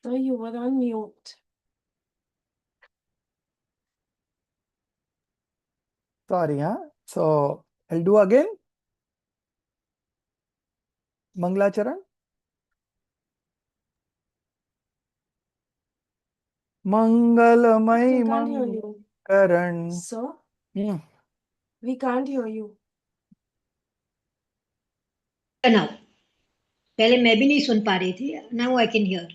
So you were on mute. Sorry, huh? So I'll do again. Manglacharan. Mangalamai We can't hear you. Mangaran. Sir, Hmm. we can't hear you. now पहले मैं भी नहीं सुन पा रही थी. Now I can hear.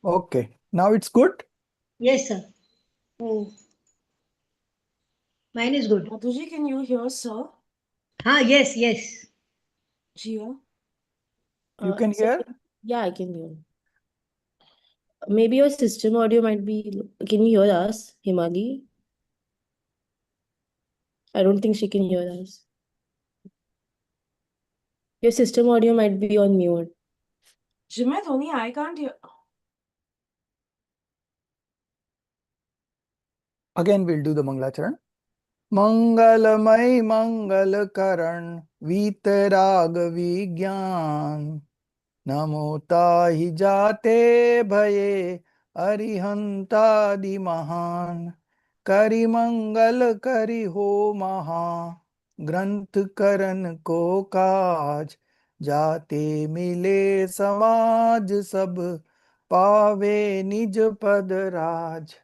Okay. Now it's good. Yes, sir. Oh, mine is good. Madhuji, can you hear sir? Yes, yes. Jia? You can hear? Yeah, I can hear. Maybe your system audio might be. Can you hear us, Himali? I don't think she can hear us. Your system audio might be on mute. Jimit, only I can't hear. Again, we'll do the Manglacharan. Mangalamai Mangalakaran Vitarag Vigyan Namo Tahi Jate Bhaye Arihanta Di Mahan Kari Mangal Kari Ho Maha Granth Karan Ko Kaj Jate Mile Samaj Sab Pave Nij Pad Raj.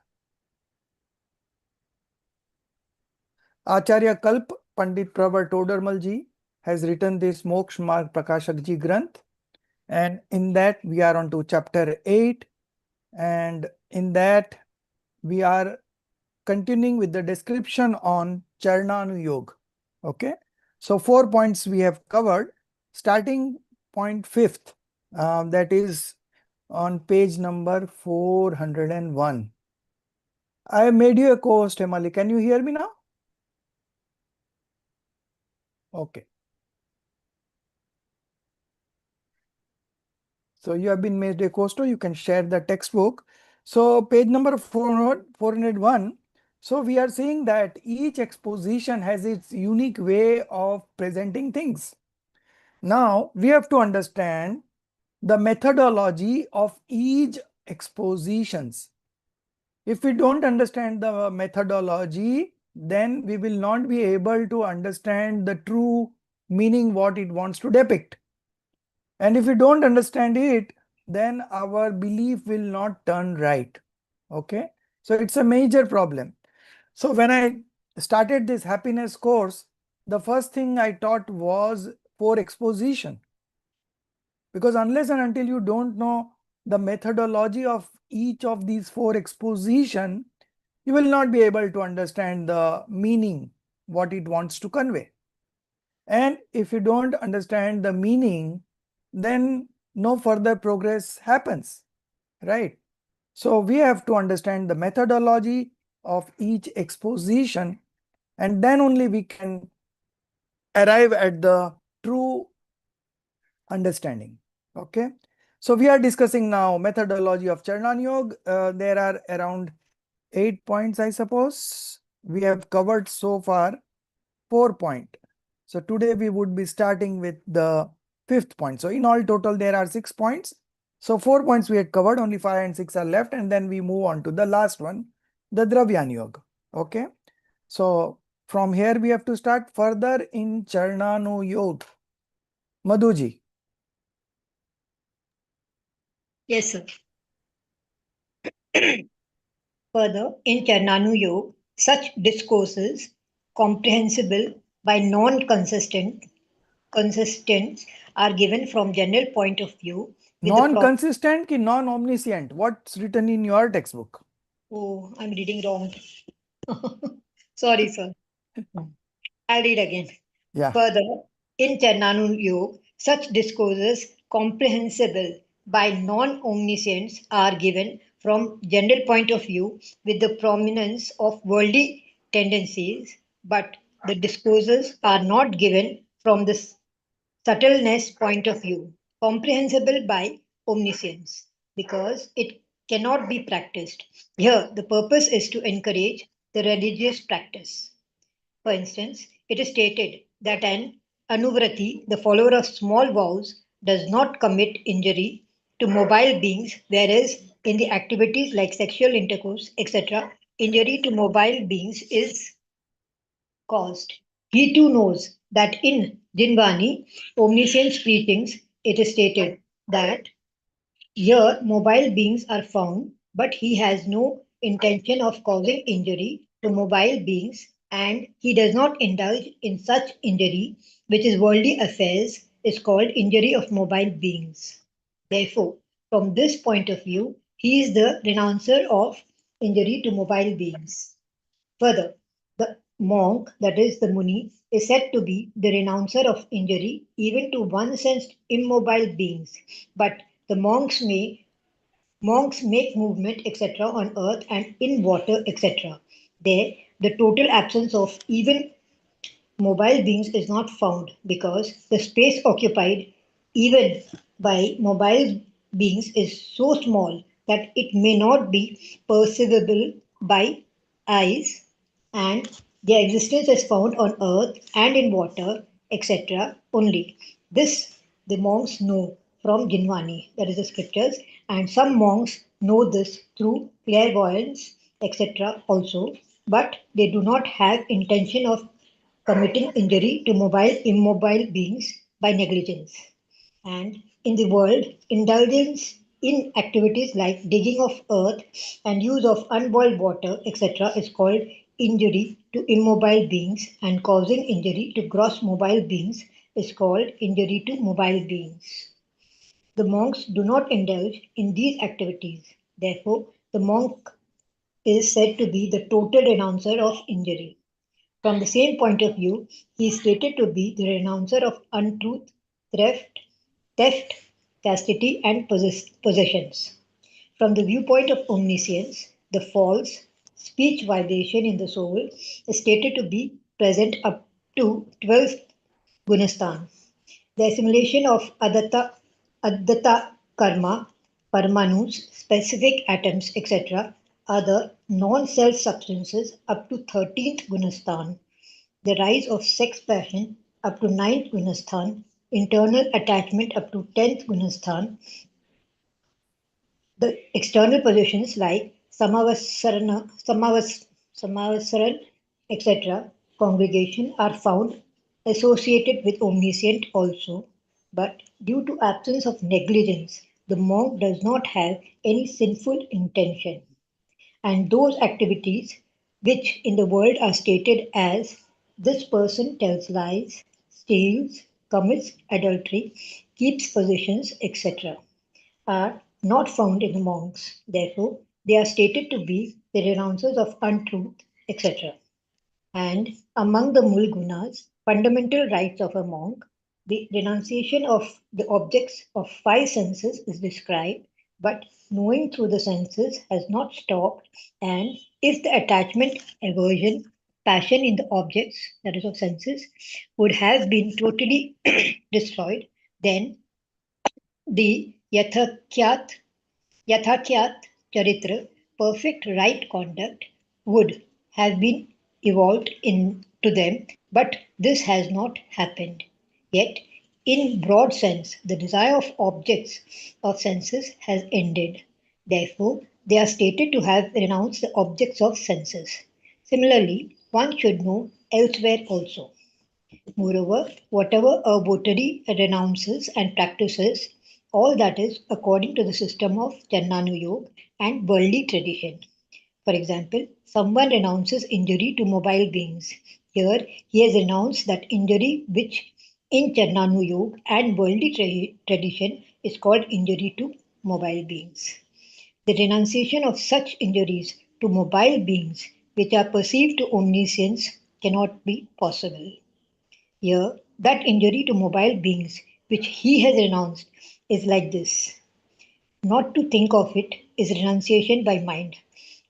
Acharya Kalp Pandit Pravar Todarmal ji has written this Moksh Marg Prakashak ji Granth, and in that we are on to chapter 8, and in that we are continuing with the description on Charnanu Yoga. Okay, so 4 points we have covered, starting point 5th, that is on page number 401. I have made you a co-host, Hemali. Can you hear me now? Okay. So you have been made a co-host, you can share the textbook. So page number 401. So we are saying that each exposition has its unique way of presenting things. Now we have to understand the methodology of each expositions. If we don't understand the methodology, then we will not be able to understand the true meaning what it wants to depict. And if we don't understand it, then our belief will not turn right. Okay, so it's a major problem. So when I started this happiness course, the first thing I taught was 4 exposition, because unless and until you don't know the methodology of each of these 4 exposition, you will not be able to understand the meaning what it wants to convey. And if you don't understand the meaning, then no further progress happens, right? So we have to understand the methodology of each exposition, and then only we can arrive at the true understanding. Okay, so we are discussing now methodology of Charnan Yoga. There are around 8 points, I suppose. We have covered so far 4 points. So today we would be starting with the 5th point. So in all total there are 6 points. So 4 points we had covered, only 5 and 6 are left, and then we move on to the last one, the Dravyan Yoga. Okay. So from here we have to start further in Charnanu Yoga. Madhuji. Yes, sir. Further, in Charnanu Yoga, such discourses comprehensible by non-consistents are given from general point of view. Non-consistent ki non-omniscient? What's written in your textbook? Oh, I'm reading wrong. Sorry, sir. I'll read again. Yeah. Further, in Charnanu Yoga, such discourses comprehensible by non-omniscients are given from general point of view with the prominence of worldly tendencies, but the discourses are not given from the subtleness point of view, comprehensible by omniscience, because it cannot be practiced. Here, the purpose is to encourage the religious practice. For instance, it is stated that an anuvrati, the follower of small vows, does not commit injury to mobile beings, whereas in the activities like sexual intercourse, etc., injury to mobile beings is caused. He too knows that in Jinvani, omniscience preachings, it is stated that here mobile beings are found, but he has no intention of causing injury to mobile beings and he does not indulge in such injury, which is worldly affairs, is called injury of mobile beings. Therefore, from this point of view, he is the renouncer of injury to mobile beings. Further, the monk, that is the Muni, is said to be the renouncer of injury even to one sensed immobile beings. But the monks make movement, etc., on earth and in water, etc. There, the total absence of even mobile beings is not found because the space occupied even by mobile beings is so small that it may not be perceivable by eyes and their existence is found on earth and in water, etc. only. This the monks know from Jinvani, that is the scriptures, and some monks know this through clairvoyance, etc. also, but they do not have intention of committing injury to mobile immobile beings by negligence. And in the world, indulgence in activities like digging of earth and use of unboiled water, etc., is called injury to immobile beings, and causing injury to gross mobile beings is called injury to mobile beings. The monks do not indulge in these activities. Therefore, the monk is said to be the total renouncer of injury. From the same point of view, he is stated to be the renouncer of untruth, theft, theft, chastity, and possessions. From the viewpoint of omniscience, the false speech vibration in the soul is stated to be present up to 12th Gunastan. The assimilation of Adatta karma, Parmanus, specific atoms, etc., are the non self substances up to 13th Gunastan. The rise of sex passion up to 9th Gunasthan, internal attachment up to 10th Gunasthan, the external positions like Samavasaran, etc., congregation are found associated with omniscient also, but due to absence of negligence, the monk does not have any sinful intention and those activities which in the world are stated as this person tells lies, steals, commits adultery, keeps possessions, etc., are not found in the monks. Therefore, they are stated to be the renouncers of untruth, etc. And among the mulgunas, fundamental rights of a monk, the renunciation of the objects of five senses is described, but knowing through the senses has not stopped, and if the attachment, aversion, passion in the objects, that is of senses, would have been totally destroyed, then the Yathakyat Charitra, perfect right conduct, would have been evolved into them, but this has not happened. Yet, in broad sense, the desire of objects of senses has ended. Therefore, they are stated to have renounced the objects of senses. Similarly, one should know elsewhere also. Moreover, whatever a votary renounces and practices, all that is according to the system of Jnanu Yoga and worldly tradition. For example, someone renounces injury to mobile beings. Here, he has renounced that injury which in Jnanu Yoga and worldly tradition is called injury to mobile beings. The renunciation of such injuries to mobile beings which are perceived to omniscience cannot be possible. Here, that injury to mobile beings which he has renounced is like this. Not to think of it is renunciation by mind.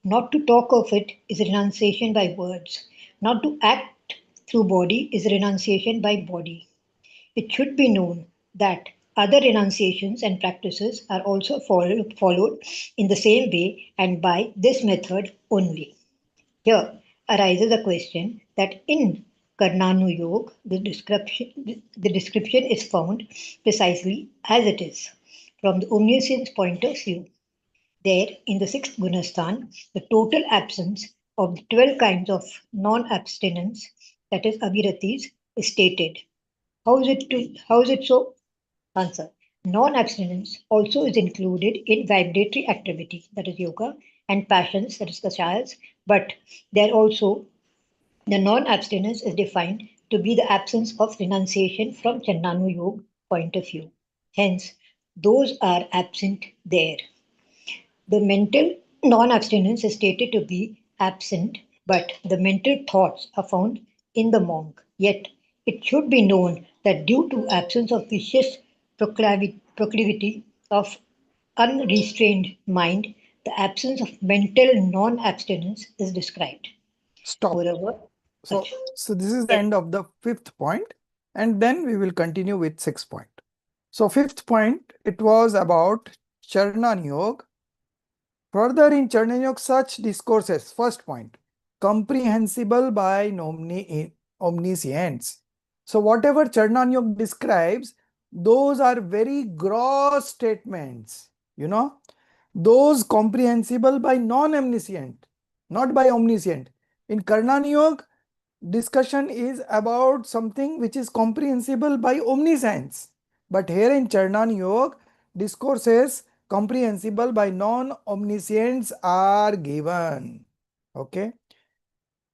Not to talk of it is renunciation by words. Not to act through body is renunciation by body. It should be known that other renunciations and practices are also followed in the same way and by this method only. Here arises a question that in Karnanu Yoga, the description is found precisely as it is. from the omniscience point of view. There, in the sixth Gunasthan, the total absence of the 12 kinds of non-abstinence, that is aviratis, is stated. How is it so? Answer. Non-abstinence also is included in vibratory activity, that is yoga, and passions, that is kashayas, but there also the non-abstinence is defined to be the absence of renunciation from Chandanu Yoga point of view. Hence, those are absent there. The mental non-abstinence is stated to be absent, but the mental thoughts are found in the monk. Yet, it should be known that due to absence of vicious proclivity of unrestrained mind, the absence of mental non-abstinence is described. Stop. Moreover, So this is the yes, end of the fifth point, and then we will continue with sixth point. So fifth point, it was about Charnan Yoga. Further in Charnan Yoga, such discourses, first point, comprehensible by omniscience. So whatever Charnan Yoga describes, those are very gross statements, those comprehensible by non-omniscient, not by omniscient. In Karnan Yoga, discussion is about something which is comprehensible by omniscience. But here in Charnan Yoga, discourses comprehensible by non-omniscience are given. Okay.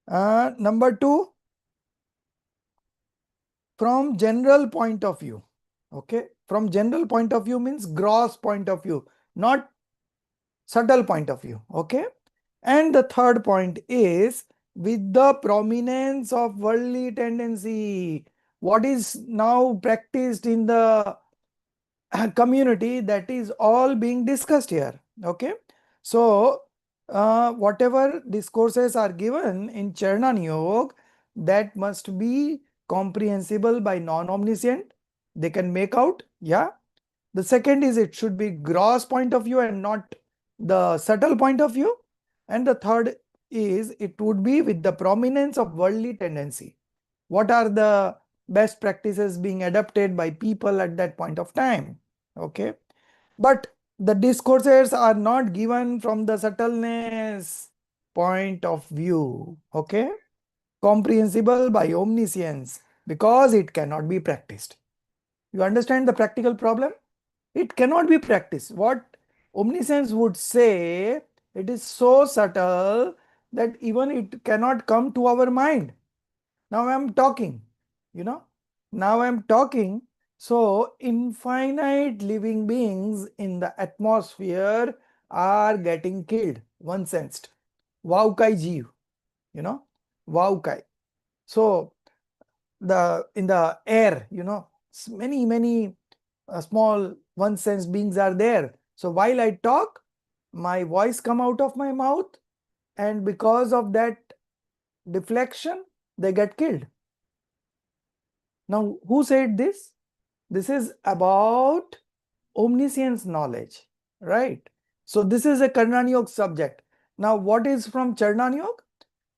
Number two, from general point of view. Okay. From general point of view means gross point of view, not subtle point of view. Okay. And the third point is with the prominence of worldly tendency, what is now practiced in the community, that is all being discussed here. Okay. So whatever discourses are given in Charnan Yoga, that must be comprehensible by non-omniscient. They can make out. Yeah. The second is it should be gross point of view and not the subtle point of view. And the third is it would be with the prominence of worldly tendency. What are the best practices being adopted by people at that point of time? Okay. But the discourses are not given from the subtleness point of view. Okay. Comprehensible by omniscience, because it cannot be practiced. You understand the practical problem? It cannot be practiced. What omniscience would say, it is so subtle that even it cannot come to our mind. Now I am talking, now I am talking. So infinite living beings in the atmosphere are getting killed, one sensed. Vaukai Jeev, Vaukai. So in the air, many small one sense beings are there. So while I talk, my voice come out of my mouth, and because of that deflection, they get killed. Now, who said this? This is about omniscience knowledge, right? So this is a Karnan Yoga subject. Now, what is from Charnan Yoga?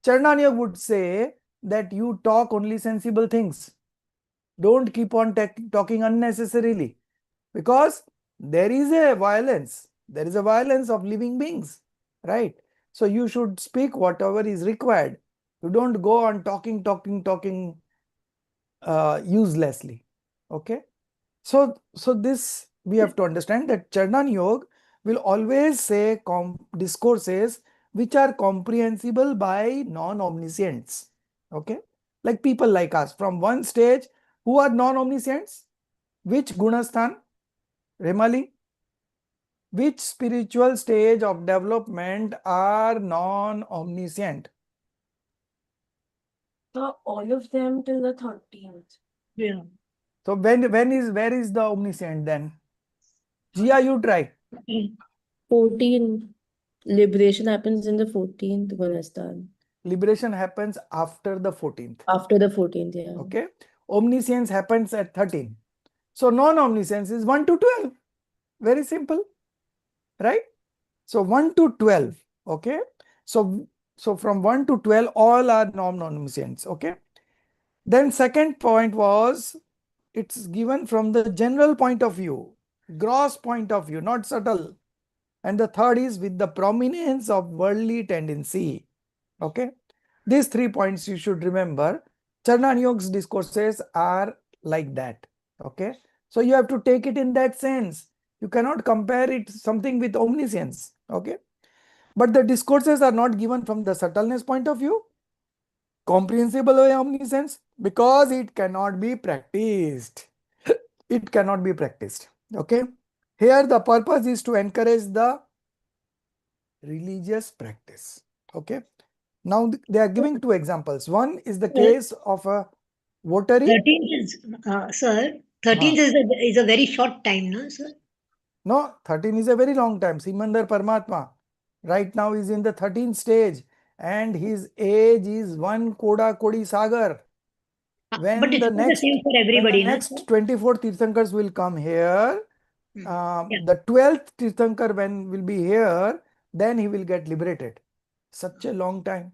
Charnan Yoga would say that you talk only sensible things. Don't keep on talking unnecessarily, because there is a violence. There is a violence of living beings, right? So you should speak whatever is required. You don't go on talking uselessly. Okay. So this we have to understand that Charnan Yoga will always say discourses which are comprehensible by non-omniscients. Okay. Like people like us from one stage who are non-omniscients. Which Gunasthan? Remali? Which spiritual stage of development are non-omniscient? So all of them till the 13th. yeah. So where is the omniscient then? Jia, you try. 14. Liberation happens in the 14th Gunastan. Liberation happens after the 14th. After the 14th, yeah. Okay. Omniscience happens at 13. So non-omniscience is 1 to 12. Very simple. Right? So 1 to 12. Okay. So from 1 to 12, all are non-omniscients. Okay. Then second point was, it's given from the general point of view. gross point of view, not subtle. And the third is with the prominence of worldly tendency. Okay, these 3 points you should remember. Charnanyog's discourses are like that. Okay, so you have to take it in that sense. You cannot compare it something with omniscience. Okay, but the discourses are not given from the subtleness point of view, comprehensible by omniscience, because it cannot be practiced. It cannot be practiced. Okay, here the purpose is to encourage the religious practice. Okay, now they are giving 2 examples. One is the case of a votary. 13th is, sir, 13th is a very short time, no, sir? No, 13 is a very long time. Simandar Paramatma right now is in the 13th stage and his age is 1 Koda Kodi Sagar. But When it's the not the same for everybody, no, sir? next 24 Tirthankars will come here, Yeah. the 12th Tirthankar when will be here, then he will get liberated. Such a long time.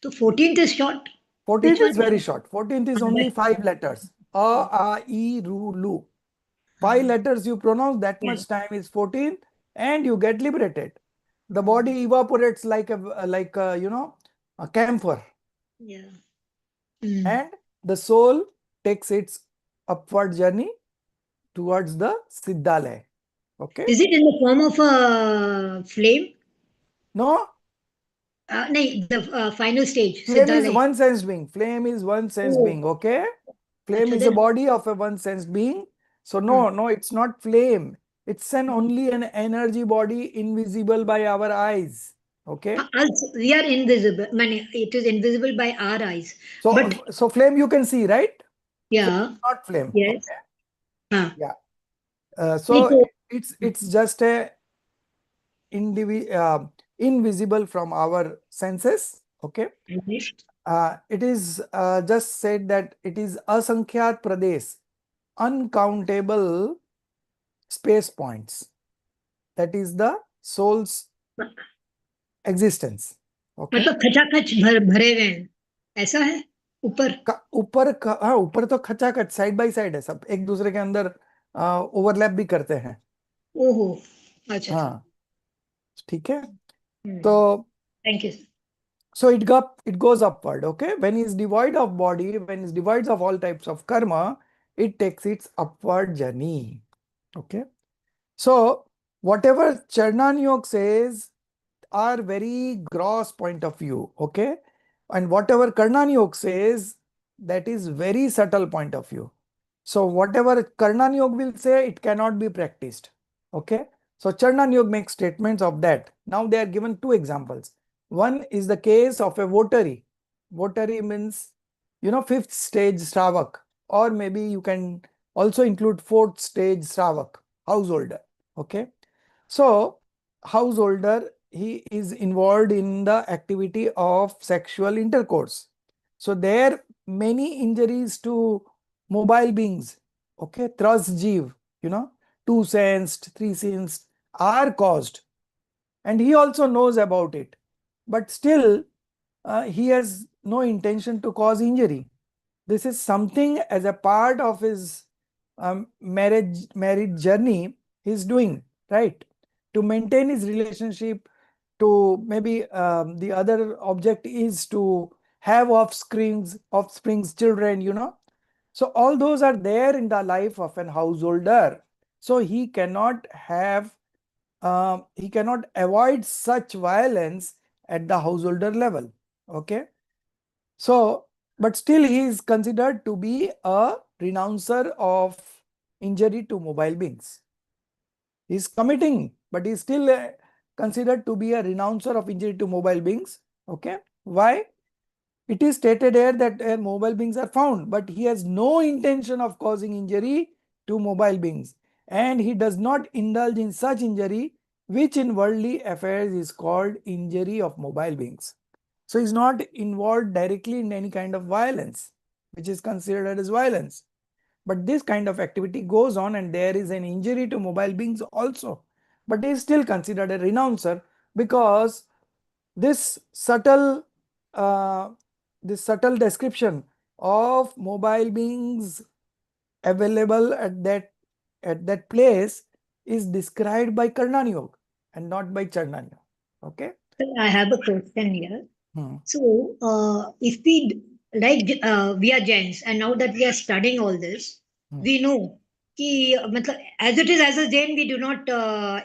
So 14th is short. 14th Which is one? very short. 14th is only 5 letters. A, I, Ru, Lu. 5 letters you pronounce, that Yeah. much time is 14th, and you get liberated. The body evaporates like a you know, a camphor, Yeah. and the soul takes its upward journey towards the Siddhalaya. Okay. Is it in the form of a flame? No, No, the final stage, flame is Siddhalaya. one sense being. Flame is one sense Oh. being. Okay. Flame Acha, is a then, body of a one sense being. So no, it's not flame. It's only an energy body invisible by our eyes. Okay. us, we are invisible. It is invisible by our eyes. So But flame you can see, right? yeah, Not flame. yes. Okay. Ah. Yeah. Like, So it's just a invisible from our senses. Okay. It is just said that it is asankhyaat pradesh, uncountable space points. That is the soul's existence. Okay. मतलब खचाखच भरे हुए हैं ऐसा है ऊपर हाँ, ऊपर तो खचाखच साइड बाय साइड है, सब एक दूसरे के अंदर ओवरलैप भी करते हैं. ओहो अच्छा हाँ, ठीक है. तो thank you so it goes upward. Okay, when it's devoid of body, when it's devoid of all types of karma, it takes its upward journey. Okay, so whatever Charnan Yoga says are very gross point of view. Okay, and whatever Karnan Yoga says, that is very subtle point of view. So whatever Karnan Yoga will say, it cannot be practiced. Okay, so Charnan Yoga makes statements of that. Now they are given 2 examples. One is the case of a votary. Votary means, you know, 5th stage Shravak, or maybe you can also include 4th stage Shravak, householder. Okay, so householder, he is involved in the activity of sexual intercourse. So there many injuries to mobile beings. Okay, Trasjeev, you know, 2 sensed, 3 sensed are caused, and he also knows about it, but still he has no intention to cause injury. This is something as a part of his marriage journey he's doing, right, to maintain his relationship, to maybe the other object is to have offsprings, children, you know. So all those are there in the life of an householder. So he cannot avoid such violence at the householder level. Okay. So, but still he is considered to be a renouncer of injury to mobile beings. He is committing, but he is still considered to be a renouncer of injury to mobile beings. Okay. Why? It is stated here that mobile beings are found, but he has no intention of causing injury to mobile beings, and he does not indulge in such injury, which in worldly affairs is called injury of mobile beings. So he's not involved directly in any kind of violence, which is considered as violence. But this kind of activity goes on and there is an injury to mobile beings also. But he is still considered a renouncer because this subtle uh, description of mobile beings available at that at that place is described by Karnan Yoga and not by Charnan Yoga. Okay. I have a question here. Hmm. So, if we are Jains, and now that we are studying all this, we know कि मतलब as it is as a Jain, we do not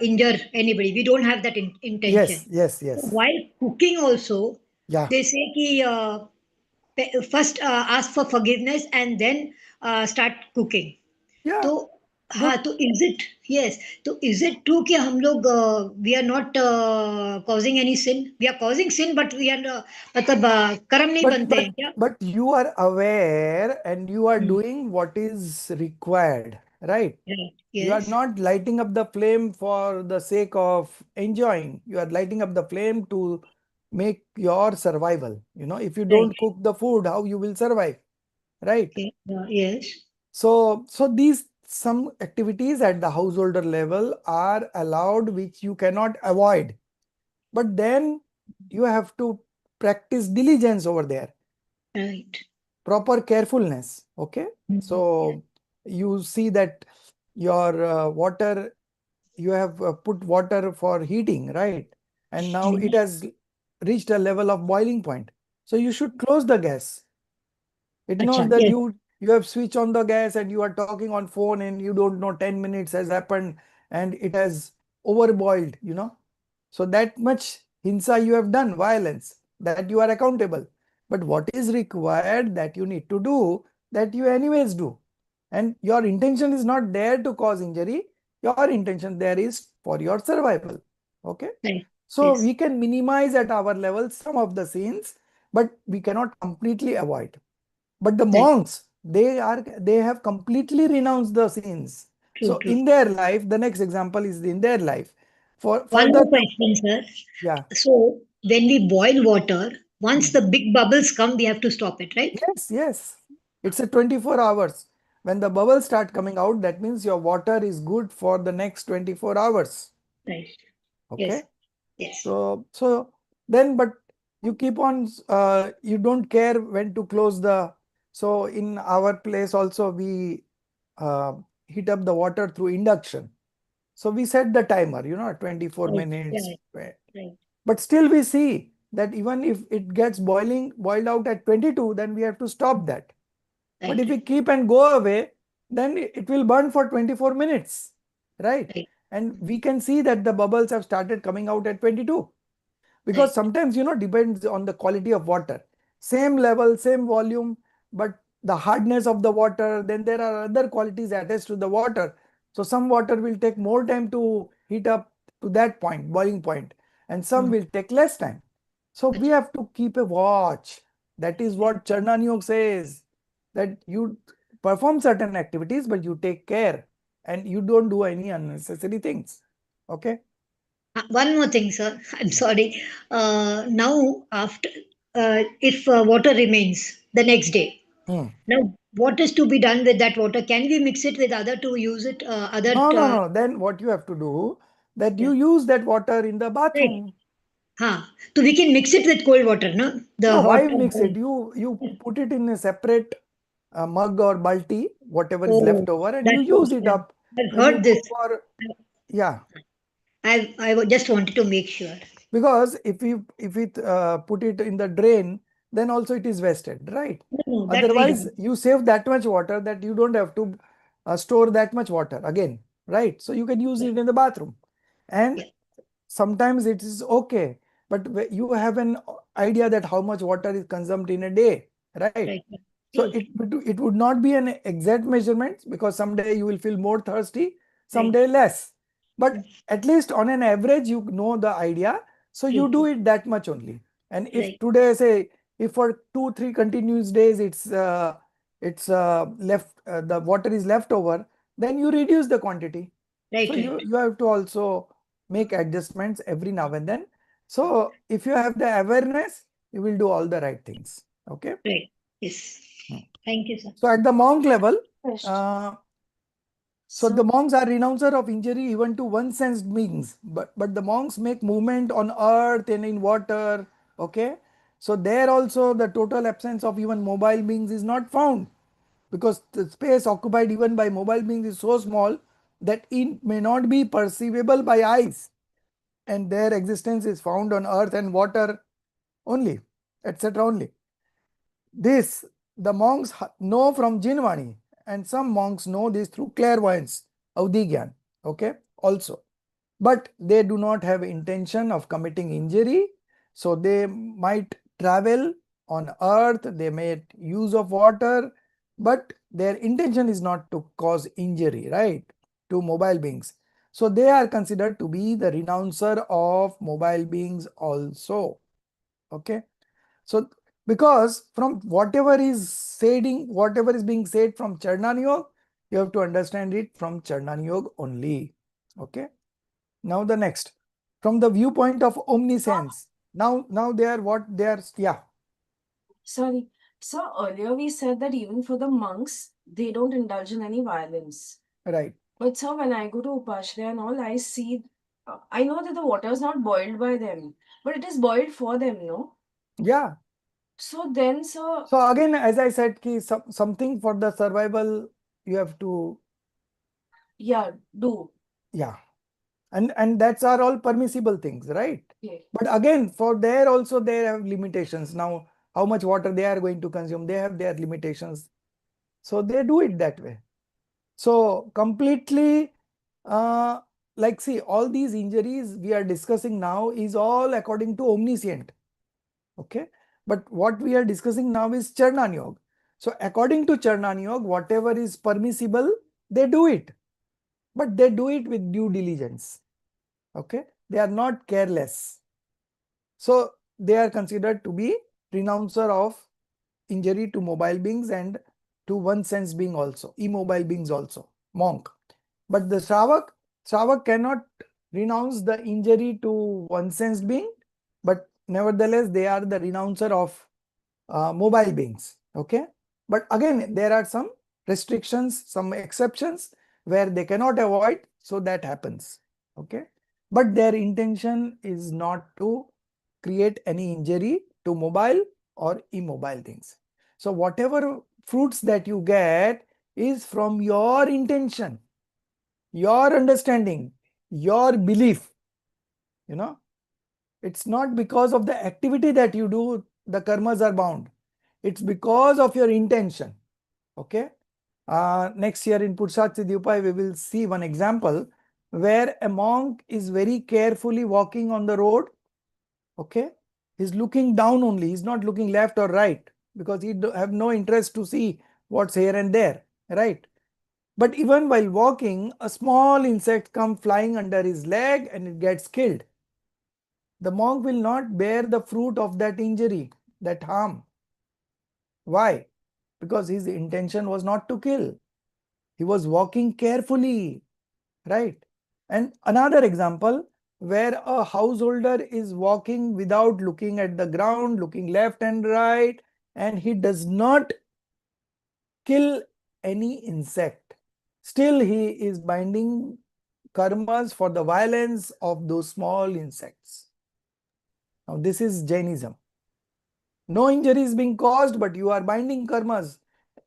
injure anybody. We don't have that intention. Yes. So while cooking also, Yeah. they say कि first ask for forgiveness and then start cooking. Yeah. तो Good. हाँ तो is it yes तो is it true कि हम लोग we are not causing any sin we are causing sin but we are मतलब कर्म नहीं बनते हैं क्या But you are aware and you are Hmm. doing what is required, right? Right. You are Yes. not lighting up the flame for the sake of enjoying. You are lighting up the flame to make your survival. If you Right. don't cook the food, how you will survive, right? Okay. Yes. So these some activities at the householder level are allowed which you cannot avoid. But then you have to practice diligence over there, Right. proper carefulness. Okay. Mhm. So you see that your water, you have put water for heating, right? And now it has reached a level of boiling point. So you should close the gas. It's अच्छा not that yes. you have switched on the gas and you are talking on phone and you don't know 10 minutes has happened and it has overboiled. So that much hinsa you have done, violence, that you are accountable. But what is required that you need to do, that you anyways do. And your intention is not there to cause injury. Your intention there is for your survival. Okay. Right. So Yes. we can minimize at our level some of the sins, but we cannot completely avoid. But the Right. monks, they have completely renounced the sins. True. So True. in their life, the next example is in their life. For One further more to question, sir. yeah. So when we boil water, once the big bubbles come, we have to stop it, right? Yes. It's a 24 hours. When the bubbles start coming out, that means your water is good for the next 24 hours. Right. Okay. Yes. Yes. So then, but you keep on, you don't care when to close the. So in our place also we uh, heat up the water through induction. So we set the timer, 24 Right. minutes. Right. Right. But still we see that even if it gets boiled out at 22, then we have to stop that. But Right. if we Right. keep and go away, then it will burn for 24 minutes, right? Right. And we can see that the bubbles have started coming out at 22. Because Right. sometimes depends on the quality of water, same level, same volume, but the hardness of the water, then there are other qualities attached to the water. So some water will take more time to heat up to that point, boiling point, and some will take less time. So we have to keep a watch. That is what Charnan Yoga says, that you perform certain activities but you take care and you don't do any unnecessary things. Okay. One more thing, sir. I'm sorry. Now, after if water remains the next day, Hmm. now what is to be done with that water? Can we mix it with other to use it? No. Then what you have to do, that Yeah, you use that water in the right. bathroom. So we can mix it with cold water, no? The No, hot. why mix it? You put it in a separate mug or balti, whatever is left Oh, over, and you that's good. use it Yeah. up I've when you heard this. go for, yeah. Just wanted to make sure. Because if we put it in the drain, then also it is wasted, right? No, no, that we Otherwise, don't. you save that much water that you don't have to store that much water again, right? So you can use Yeah, it in the bathroom. And yeah, sometimes it is okay, but you have an idea that how much water is consumed in a day, right? right. Yeah. So True, it would not be an exact measurement, because someday you will feel more thirsty, right. someday less, Mm, but at least on an average you know the idea, so you True, do true. it that much only. And if Right, today, say, if for 2-3 continuous days it's left, the water is left over, then you reduce the quantity. So right, right, you have to also make adjustments every now and then. So if you have the awareness, you will do all the right things. Okay. right. Yes. Hmm. Thank you, sir. So at the monk level, Yes. so the So, monks are renouncer of injury even to one-sensed beings, but the monks make movement on earth and in water. Okay. So there also the total absence of even mobile beings is not found, because the space occupied even by mobile beings is so small that it may not be perceivable by eyes, and their existence is found on earth and water only, etc. only. This the monks know from Jinvani, and some monks know this through clairvoyance, Avdigyan, okay, also. But they do not have intention of committing injury, so they might travel on earth, they make use of water, but their intention is not to cause injury, right, to mobile beings. So they are considered to be the renouncer of mobile beings also, okay. So because from whatever is being said from Charnan Yoga, you have to understand it from Charnan Yoga only, okay. Now the next, from the viewpoint of omniscience. Now they are what they are. Yeah, Sorry. So earlier we said that even for the monks, they don't indulge in any violence. right. But sir, when I go to Upashraya and all, I see, I know that the water is not boiled by them, but it is boiled for them, no? Yeah. So then, sir, So again, as I said, something for the survival you have to, yeah, do. yeah, and that's are all permissible things, right? Okay. But again, for there also they have limitations. Now, how much water they are going to consume, they have their limitations. So they do it that way. So completely, like see, all these injuries we are discussing now is all according to omniscient. Okay. But what we are discussing now is Charnan Yoga. So according to Charnan Yoga, whatever is permissible, they do it. But they do it with due diligence. Okay. They are not careless. So they are considered to be renouncer of injury to mobile beings and to one sense being also, immobile beings also, monk. But the Shravak cannot renounce the injury to one sense being, but nevertheless they are the renouncer of mobile beings. Okay. But again, there are some restrictions, some exceptions where they cannot avoid, so that happens. Okay. But their intention is not to create any injury to mobile or immobile things. So whatever fruits that you get is from your intention, your understanding, your belief. You know, it's not because of the activity that you do, the karmas are bound. It's because of your intention. Okay. Next year in Purushart Siddhi we will see one example where a monk is very carefully walking on the road. Okay. He's looking down only. He's not looking left or right because he have no interest to see what's here and there. Right. But even while walking, a small insect comes flying under his leg and it gets killed. The monk will not bear the fruit of that injury, that harm. Why? Because his intention was not to kill. He was walking carefully, right? And another example where a householder is walking without looking at the ground, looking left and right, and he does not kill any insect. Still, he is binding karmas for the violence of those small insects. Now, this is Jainism. No injury is being caused, but you are binding karmas.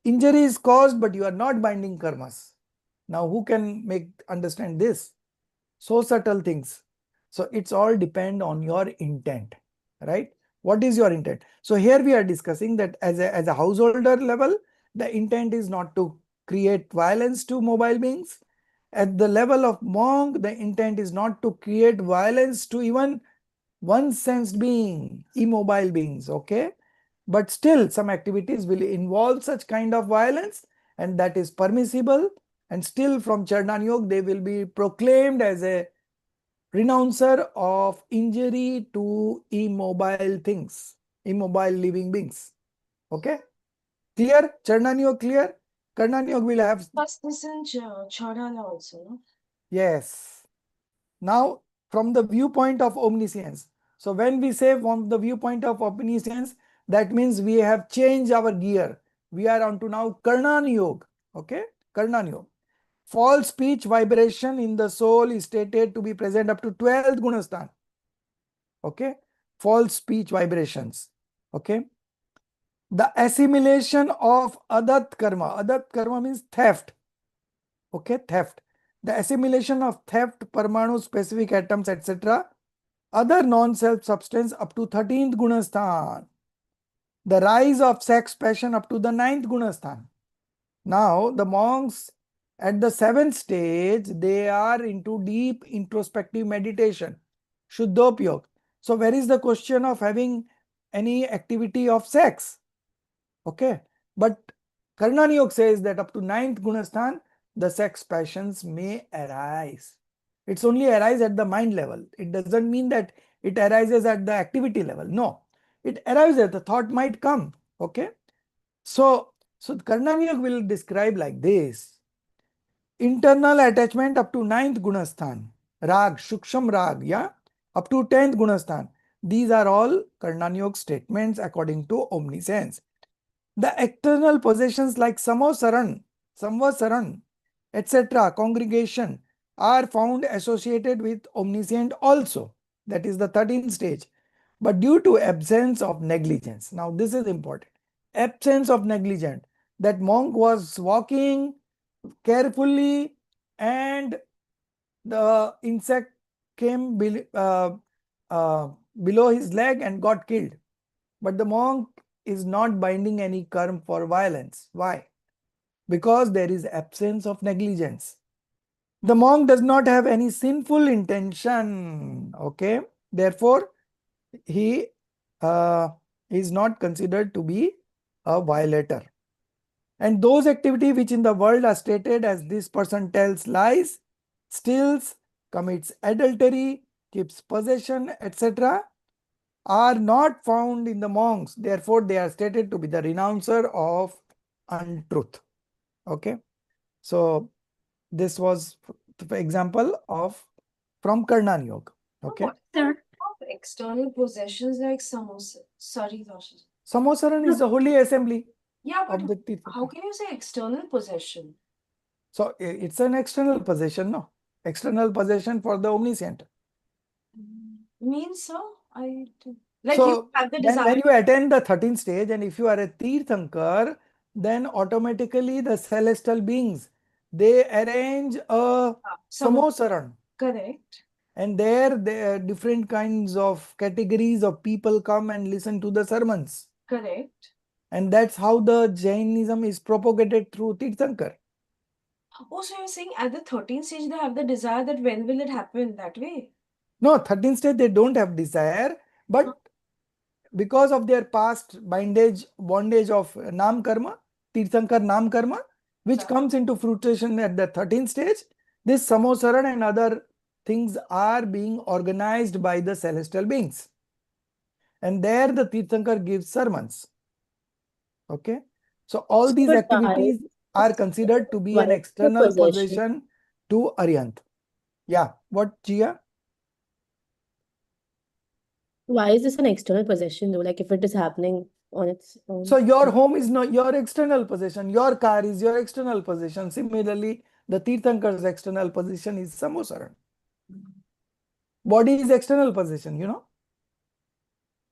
Injury is caused, but you are not binding karmas. Now, who can understand this? So subtle things. So it's all depend on your intent, right? What is your intent? So here we are discussing that as a householder level, the intent is not to create violence to mobile beings. At the level of monk, the intent is not to create violence to even one sensed being, immobile beings, okay? But still some activities will involve such kind of violence, and that is permissible, and still from Charnan Yoga they will be proclaimed as a renouncer of injury to immobile things, immobile living beings. Okay? Clear? Charnan Yoga clear? Karnan Yoga will have, Plus this in Chaudhala also, no? yes. Now, from the viewpoint of omniscience. So when we say from the viewpoint of omniscience, that means we have changed our gear. We are on to now Karnan Yoga. Okay? Karnan Yoga. False speech vibration in the soul is stated to be present up to 12th Gunastan. Okay? False speech vibrations. Okay? The assimilation of adat karma. Adat karma means theft. Okay? Theft. the assimilation of theft, Parmanu, specific atoms, etc. Other non-self substance up to 13th Gunasthan. The rise of sex passion up to the 9th Gunasthan. Now, the monks at the 7th stage, they are into deep introspective meditation. Shuddhopyog. So, where is the question of having any activity of sex? Okay. But Karnan Yoga says that up to 9th Gunasthan, the sex passions may arise. It's only arise at the mind level. It doesn't mean that it arises at the activity level. No. It arises, the thought might come. Okay. So Karnan Yoga will describe like this. Internal attachment up to 9th Gunasthan. Rag, Shuksham Rag, yeah, up to 10th Gunasthan. These are all Karnan Yoga statements according to omniscience. The external possessions like Samosaran, Samvasaran, etc., congregation are found associated with omniscient also. That is the 13th stage. But due to absence of negligence. Now this is important. Absence of negligence. That monk was walking carefully and the insect came below his leg and got killed. But the monk is not binding any karma for violence. Why? Because there is absence of negligence. The monk does not have any sinful intention. Okay. Therefore, he is not considered to be a violator. And those activities which in the world are stated as this person tells lies, steals, commits adultery, keeps possession, etc., are not found in the monks. Therefore, they are stated to be the renouncer of untruth. Okay. So, this was the example of from Karnan Yoga. Okay. What of external possessions like samosa? Sorry, Toshi. Samosaran is the holy assembly Yeah, of but the how Tirthaka. can you say external possession? So, it's an external possession, no? External possession for the omniscient. Means so? Like you So, have the when desire. you attend the 13th stage and if you are a Tirthankar, then automatically the celestial beings, they arrange a Samosaran. Correct. And there are different kinds of categories of people come and listen to the sermons. Correct. And that's how the Jainism is propagated through Tirthankar. Oh, so you're saying at the 13th stage they have the desire that when will it happen that way? No, 13th stage they don't have desire, but because of their past bondage of Nam Karma, Tirthankar Nam Karma, which comes into fruition at the 13th stage, this Samosaran and other things are being organized by the celestial beings. And there the Tirthankar gives sermons. Okay. So all these activities are considered to be an external possession to Aryant. Yeah. What, Jia? Why is this an external possession though? Like if it is happening on its own. So your home is not your external possession. Your car is your external possession. Similarly, the Tirthankar's external possession is Samosaran. Body is external possession, you know.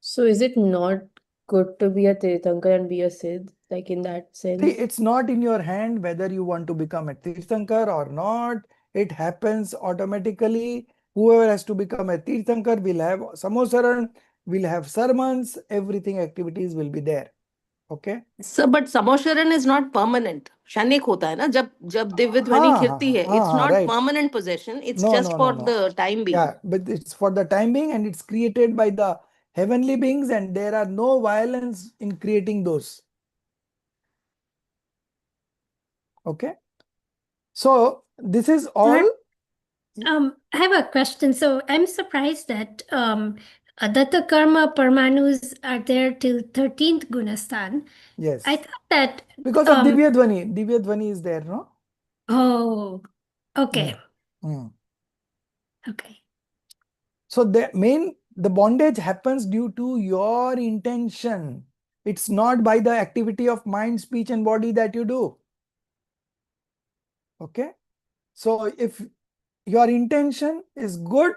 So is it not good to be a Tirthankar and be a Siddh, like in that sense? See, it's not in your hand whether you want to become a Tirthankar or not. It happens automatically. Whoever has to become a Tirthankar will have Samosaran, will have sermons, everything, activities will be there. Okay. Sir but Samosharan is not permanent क्षणिक होता है ना जब जब दिव्य ध्वनि खिलती है it's not right. Permanent possession it's No, just no, no, for no. The time being Yeah, but it's for the time being and it's created by the heavenly beings and there are no violence in creating those. Okay. So this is all. I have a question. So I'm surprised that Adatta Karma Parmanus are there till 13th Gunastan. Yes. I thought that Because of Divya Dhvani. Divya Dhvani is there, no? oh, okay. Okay. So the bondage happens due to your intention. It's not by the activity of mind, speech, and body that you do. Okay. So if your intention is good,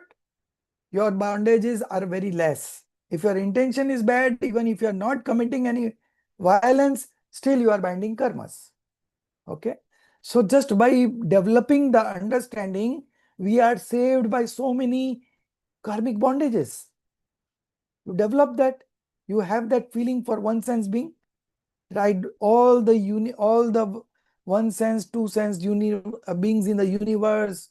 your bondages are very less. If your intention is bad, even if you are not committing any violence, still you are binding karmas. Okay. So just by developing the understanding, we are saved by so many karmic bondages. You develop that, you have that feeling for one sense being, right? All the one sense, two sense beings in the universe,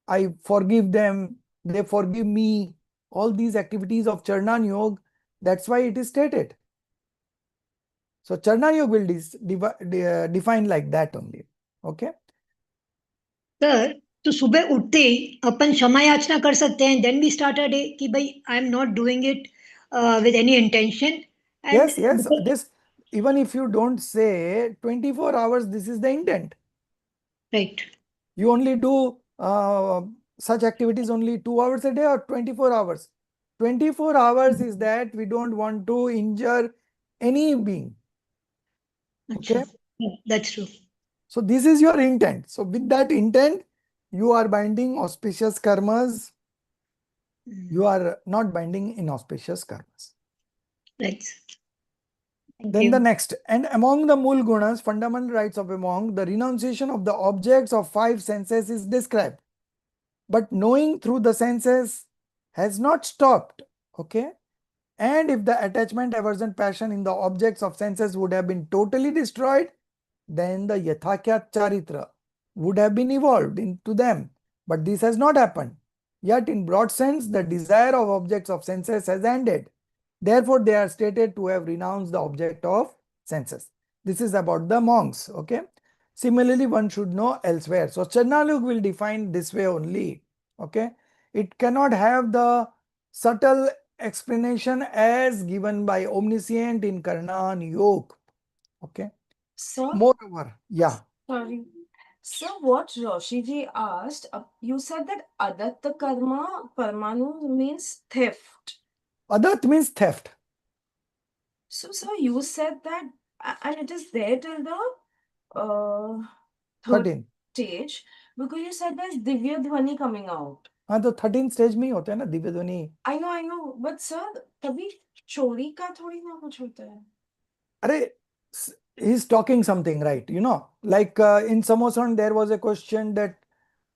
I forgive them, they forgive me. All these activities of Charnan Yoga, that's why it is stated. So Charnan Yoga will define like that only. Okay. Sir तो सुबह उठते ही अपन क्षमा याचना कर सकते हैं then we start a day कि भाई I am not doing it with any intention and Yes, this, even if you don't say 24 hours, this is the intent. Right You only do such activities only 2 hours a day or 24 hours. 24 hours is that we don't want to injure any being. अच्छा Okay. That's true So this is your intent. So with that intent, you are binding auspicious karmas. You are not binding inauspicious karmas. Right Then the next, and among the mul gunas, fundamental rights of a monk, the renunciation of the objects of 5 senses is described. But knowing through the senses has not stopped. Okay. And if the attachment, aversion, passion in the objects of senses would have been totally destroyed, then the Yathakya Charitra would have been evolved into them. But this has not happened. Yet in broad sense, the desire of objects of senses has ended. Therefore, they are stated to have renounced the object of senses. This is about the monks. Okay. Similarly, one should know elsewhere. So Charnaluk will define this way only. Okay. It cannot have the subtle explanation as given by omniscient in Karnan Yoga. Okay. Sir, Moreover, yeah. sorry. So what Roshi ji asked, you said that adatta karma parmanu means theft. Adat means theft. So sir, you said that, and it is there till the third 13. stage, because you said there's Divya Dhwani coming out. हाँ तो 13 stage में ही होता है ना दिव्य ध्वनि. I know, but sir, तभी चोरी का थोड़ी ना कुछ होता है. अरे, he's talking something, right? You know, like in Samosan there was a question that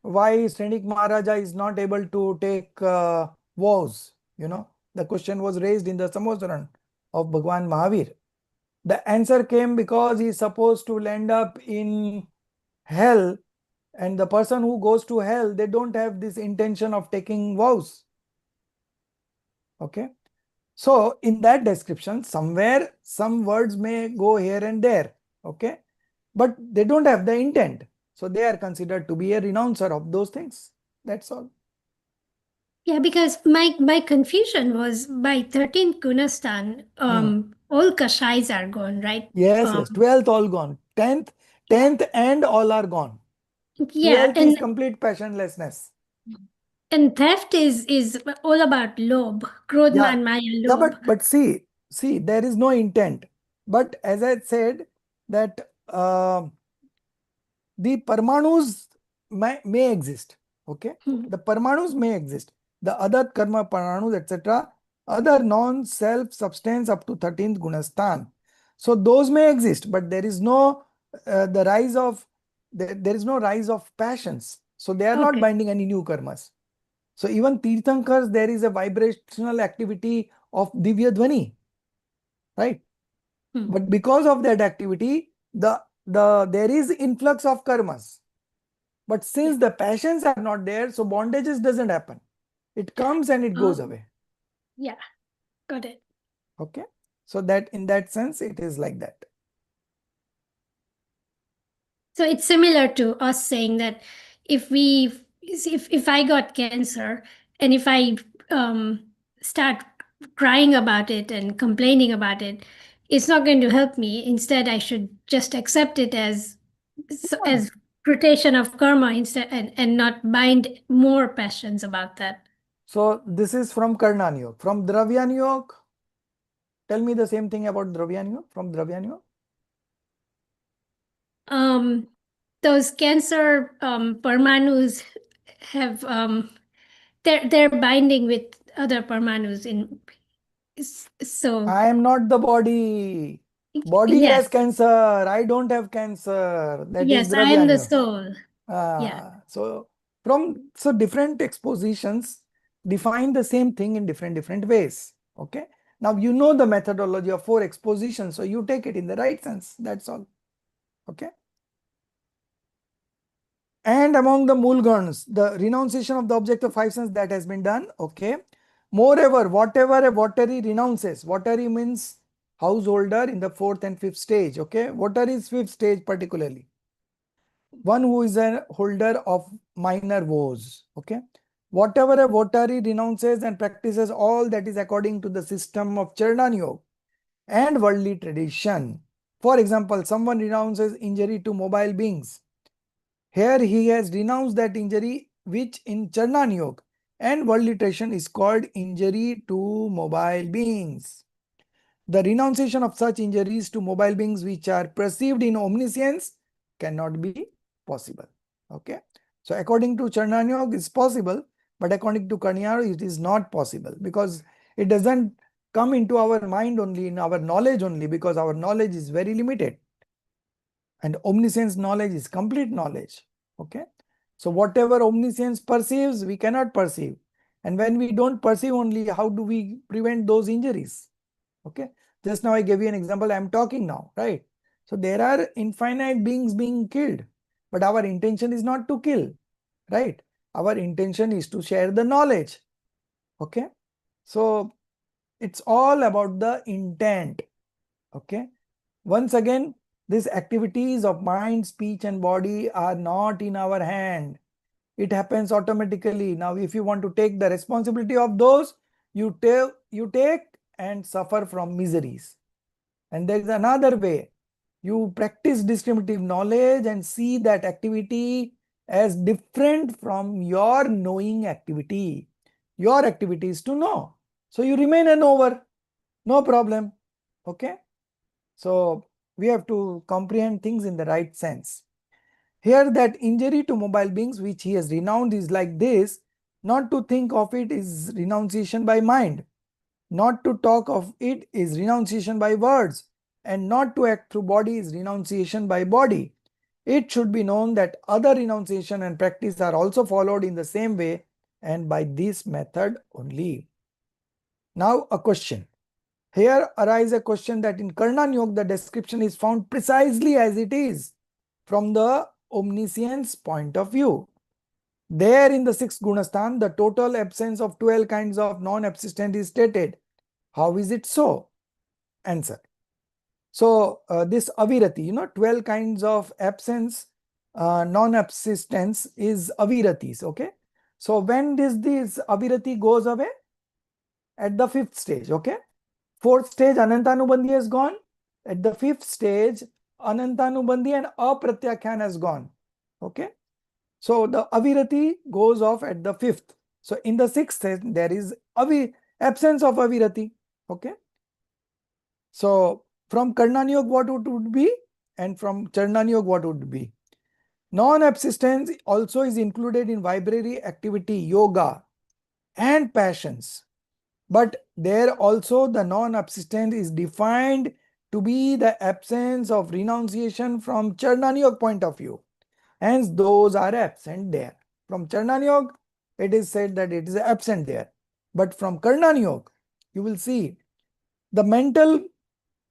why Srenik Maharaja is not able to take vows. You know, the question was raised in the Samosaran of Bhagwan Mahavir. The answer came because he is supposed to land up in hell, and the person who goes to hell, they don't have this intention of taking vows. Okay. So in that description, somewhere some words may go here and there. Okay. But they don't have the intent. So they are considered to be a renouncer of those things. That's all. Yeah, because my confusion was by 13th Gunastan, all Kashais are gone, right? Yes, yes. 12th all gone. 10th and all are gone. Yeah, 12th is complete passionlessness. and theft is all about lob, Krodh, Yeah. Man, Maya, Yeah, lob. but see, there is no intent. But as I said, that the Parmanus may exist. Okay. The Parmanus may exist. The other karma Parmanus, etc., other non-self substance up to 13th Gunastan. So those may exist, but there is no the rise of there is no rise of passions. So they are not Okay. binding any new karmas. So even Tirthankars, there is a vibrational activity of Divya Dhvani, right? But because of that activity, there is influx of karmas. But since the passions are not there, so bondages doesn't happen. It comes and it goes away. Yeah, got it. Okay. So that in that sense, it is like that. So it's similar to us saying that if I got cancer and if I start crying about it and complaining about it, it's not going to help me. Instead, I should just accept it as rotation of karma instead and not bind more passions about that. So this is from Karnan Yoga. From Dravyan Yoga, tell me the same thing about Dravyan Yoga. From Dravyan Yoga. Those cancer Parmanus have they're binding with other Parmanus in so I am not the body. Body has Yes. cancer. I don't have cancer. That is Yes, I am the Dravyanyo. soul. Yeah. So different expositions define the same thing in different ways. Okay. Now you know the methodology of 4 expositions, so you take it in the right sense. That's all. Okay. And among the Mulgans, the renunciation of the object of 5 sense, that has been done. Okay. Moreover, whatever a votary renounces, votary means householder in the 4th and 5th stage. Okay. Votary is 5th stage particularly. One who is a holder of minor vows. Okay. Whatever a votary renounces and practices all that is according to the system of Charnan Yoga and worldly tradition. For example, someone renounces injury to mobile beings. Here he has renounced that injury which in Charnan Yoga and worldly tradition is called injury to mobile beings. The renunciation of such injuries to mobile beings which are perceived in omniscience cannot be possible. Okay. So according to Charnan Yoga is possible, but according to Karna Yoga it is not possible because it doesn't come into our mind only, in our knowledge only, because our knowledge is very limited. And omniscience knowledge is complete knowledge. Okay. So whatever omniscience perceives, we cannot perceive. And when we don't perceive only, how do we prevent those injuries? Okay. Just now I gave you an example. I am talking now, right? So there are infinite beings being killed, but our intention is not to kill, right? Our intention is to share the knowledge. Okay. So it's all about the intent. Okay. Once again, these activities of mind, speech and body are not in our hand. It happens automatically. Now, if you want to take the responsibility of those, you take and suffer from miseries. And there is another way. You practice discriminative knowledge and see that activity as different from your knowing activity. Your activity is to know. So you remain a knower. No problem. Okay. So we have to comprehend things in the right sense. Here that injury to mobile beings which he has renounced is like this. Not to think of it is renunciation by mind. Not to talk of it is renunciation by words. And not to act through body is renunciation by body. It should be known that other renunciation and practice are also followed in the same way and by this method only. Now a question. Here arises a question that in Karnan Yoga the description is found precisely as it is from the omniscience point of view. There in the 6th Gunasthan, the total absence of 12 kinds of non-absistent is stated. How is it so? Answer. So this avirati, 12 kinds of absence, non-absistence is aviratis. Okay. So when this avirati goes away? At the 5th stage. Okay. 4th stage Anantanubandhi has gone. At the 5th stage Anantanubandhi and Apratyakhyan has gone. Okay. So the avirati goes off at the 5th. So in the 6th stage there is absence of avirati. Okay. So from Karnan Yoga what it would be and from Charnan Yoga what would be? Non-absistence also is included in vibrary activity, yoga and passions. But there also the non-absistent is defined to be the absence of renunciation from Charnan Yoga point of view. Hence those are absent there. From Charnan Yoga it is said that it is absent there. But from Karnan Yoga you will see the mental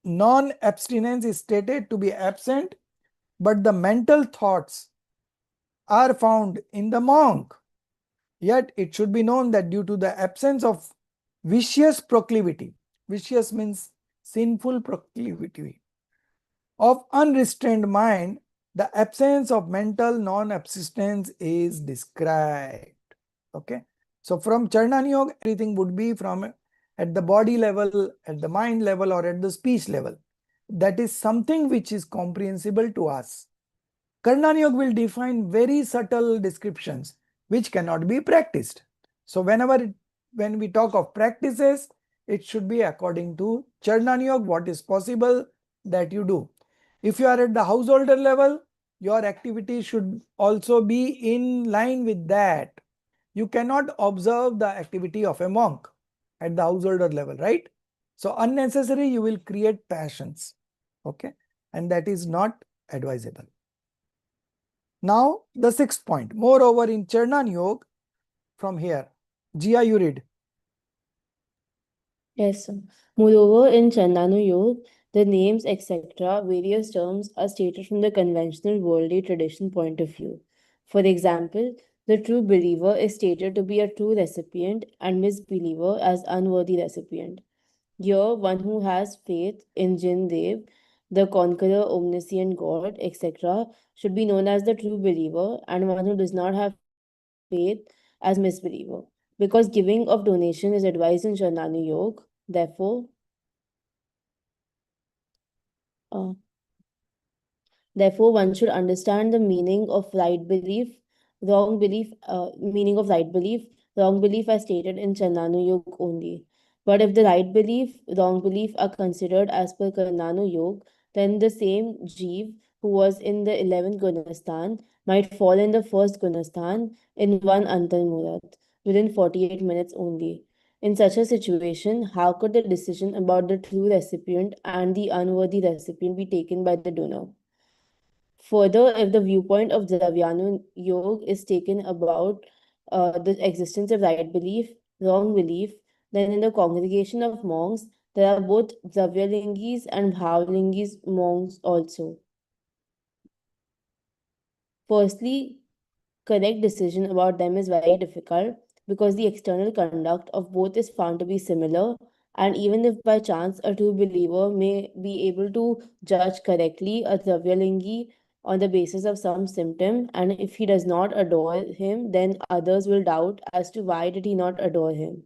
non-abstinence is stated to be absent, but the mental thoughts are found in the monk. Yet it should be known that due to the absence of vicious proclivity, vicious means sinful proclivity, of unrestrained mind, the absence of mental non-absistence is described. Okay. So from Charnan Yoga, everything would be from at the body level, at the mind level, or at the speech level. That is something which is comprehensible to us. Karnan Yoga will define very subtle descriptions which cannot be practiced. So when we talk of practices, it should be according to Charnan Yoga, what is possible that you do. If you are at the householder level, your activity should also be in line with that. You cannot observe the activity of a monk at the householder level, right? So unnecessary, you will create passions. Okay, and that is not advisable. Now the sixth point. Moreover, in Charnan Yoga, from here, Jia, you read. Yes, sir. Moreover, in Chandanu Yoga, the names, etc., various terms are stated from the conventional worldly tradition point of view. For example, the true believer is stated to be a true recipient and misbeliever as unworthy recipient. Here, one who has faith in Jin Dev, the conqueror, omniscient God, etc., should be known as the true believer, and one who does not have faith as misbeliever. Because giving of donation is advised in Sharnanu Yoga, uh, therefore, one should understand the meaning of right belief, wrong belief, meaning of right belief, wrong belief as stated in Chananu Yoga only. But if the right belief, wrong belief are considered as per Karnanu Yoga, then the same Jeev who was in the 11th Gunastan might fall in the first Gunastan in one Antar Murat within 48 minutes only. In such a situation, how could the decision about the true recipient and the unworthy recipient be taken by the donor? Further, if the viewpoint of Dravyanu Yoga is taken about the existence of right belief, wrong belief, then in the congregation of monks, there are both Dravyalingis and Bhavlingis monks also. Firstly, correct decision about them is very difficult because the external conduct of both is found to be similar, and even if by chance a true believer may be able to judge correctly a Dravyalingi on the basis of some symptom, and if he does not adore him, then others will doubt as to why did he not adore him.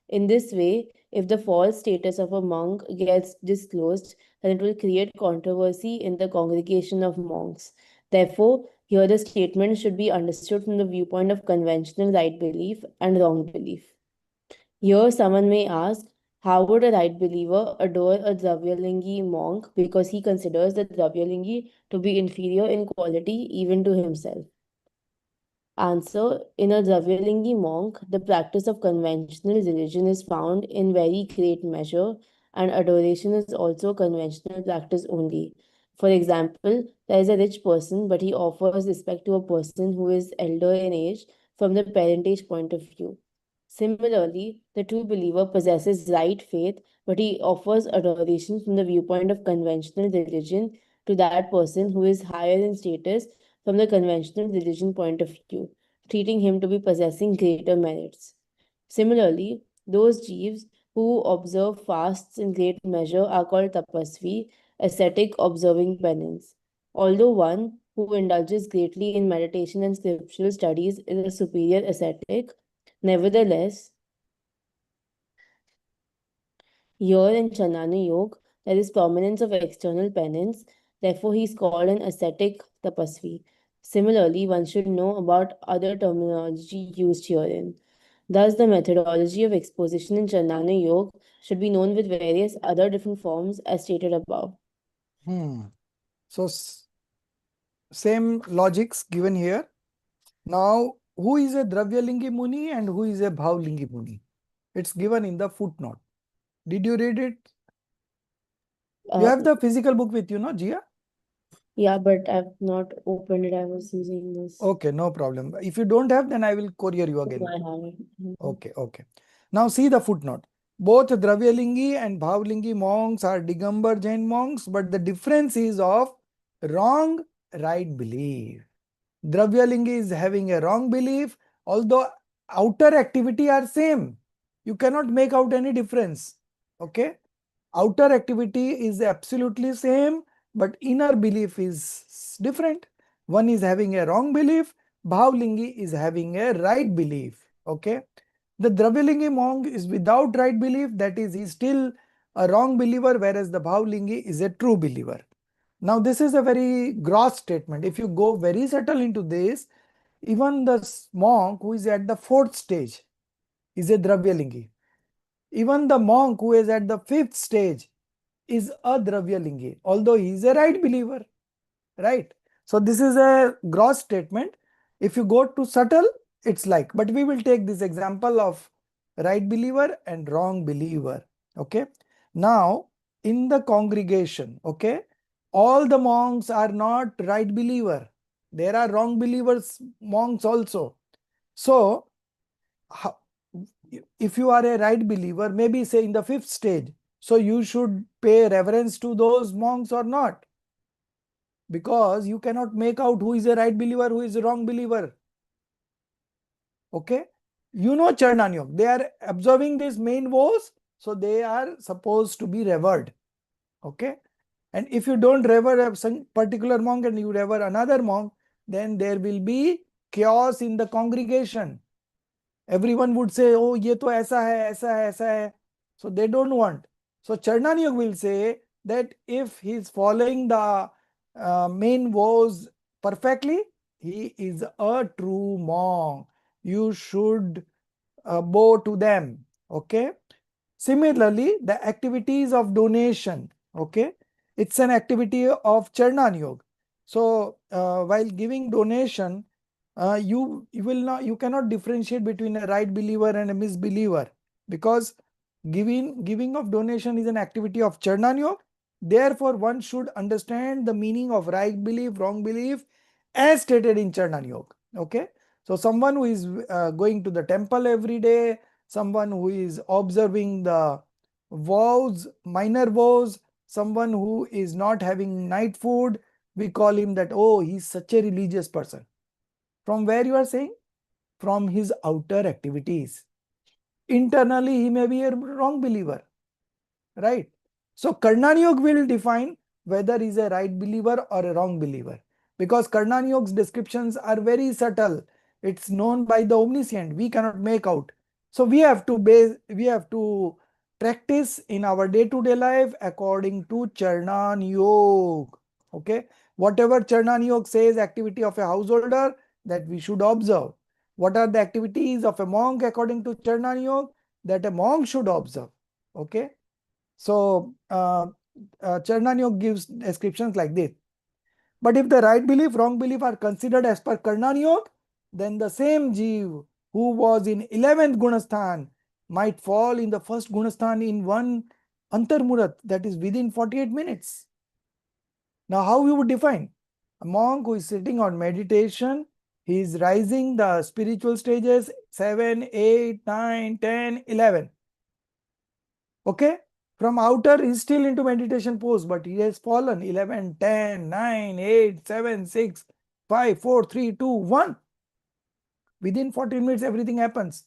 In this way, if the false status of a monk gets disclosed, then it will create controversy in the congregation of monks. Therefore, here the statement should be understood from the viewpoint of conventional right belief and wrong belief. Here, someone may ask, how would a right believer adore a Dravyalingi monk because he considers the Dravyalingi to be inferior in quality even to himself? Answer: in a Dravyalingi monk, the practice of conventional religion is found in very great measure, and adoration is also conventional practice only. For example, there is a rich person, but he offers respect to a person who is elder in age from the parentage point of view. Similarly, the true believer possesses right faith, but he offers adoration from the viewpoint of conventional religion to that person who is higher in status from the conventional religion point of view, treating him to be possessing greater merits. Similarly, those Jeeves who observe fasts in great measure are called tapasvi, ascetic observing penance. Although one who indulges greatly in meditation and scriptural studies is a superior ascetic, nevertheless, here in Chananu Yoga, there is prominence of external penance, therefore, he is called an ascetic tapasvi. Similarly, one should know about other terminology used herein. Thus, the methodology of exposition in Chananu Yoga should be known with various other different forms as stated above. So same logics given here. Now, who is a Dravyalingi Muni and who is a Bhavlingi Muni? It's given in the footnote. Did you read it? You have the physical book with you, no, Jia? Yeah, but I've not opened it. I was using this. Okay, no problem. If you don't have, then I will courier you again. I have it. Okay, okay. Now see the footnote. Both Dravyalingi and Bhavlingi monks are Digambar Jain monks, but the difference is of wrong right belief. Dravyalingi is having a wrong belief, although outer activity are same. You cannot make out any difference. Okay. Outer activity is absolutely same, but inner belief is different. One is having a wrong belief, Bhavlingi is having a right belief. Okay. The Dravyalingi monk is without right belief, that is, he is still a wrong believer, whereas the Bhavlingi is a true believer. Now, this is a very gross statement. If you go very subtle into this, even the monk who is at the fourth stage is a Dravyalingi. Even the monk who is at the fifth stage is a Dravyalingi, although he is a right believer, right? So this is a gross statement. If you go to subtle, it's like, but we will take this example of right believer and wrong believer, okay? Now, in the congregation, okay, all the monks are not right believer. There are wrong believers monks also. So if you are a right believer, maybe say in the 5th stage, so you should pay reverence to those monks or not, because you cannot make out who is a right believer, who is a wrong believer. Okay, you know Charnanyog, they are observing these main vows, so they are supposed to be revered. Okay, and if you don't revere some particular monk and you revere another monk, then there will be chaos in the congregation. Everyone would say, oh, ye to aisa hai, aisa hai, aisa hai. So they don't want. So Charnanyog will say that if he is following the main vows perfectly, he is a true monk. You should bow to them. Okay. Similarly, the activities of donation, okay, it's an activity of Charnan Yoga. So while giving donation, you cannot differentiate between a right believer and a misbeliever, because giving of donation is an activity of Charnan Yoga. Therefore, one should understand the meaning of right belief, wrong belief, as stated in Charnan Yoga. Okay, so someone who is going to the temple every day, someone who is observing the vows, minor vows, someone who is not having night food, we call him that, oh, he's such a religious person. From where you are saying? From his outer activities. Internally, he may be a wrong believer, right? So Karnaniyog will define whether he's a right believer or a wrong believer, because Karnaniyog's descriptions are very subtle. It's known by the omniscient. We cannot make out. So we have to practice in our day-to-day life according to Charnan Yog. Okay, whatever Charnan Yog says, activity of a householder, that we should observe. What are the activities of a monk according to Charnan Yog, that a monk should observe. Okay, so Charnan Yog gives descriptions like this. But if the right belief, wrong belief are considered as per Karnan Yog, then the same Jeev who was in 11th Gunasthan might fall in the first Gunasthan in one Antarmurat, that is within 48 minutes. Now, how we would define? A monk who is sitting on meditation, he is rising the spiritual stages 7, 8, 9, 10, 11. Okay? From outer, he is still into meditation pose, but he has fallen 11, 10, 9, 8, 7, 6, 5, 4, 3, 2, 1. Within 14 minutes, everything happens.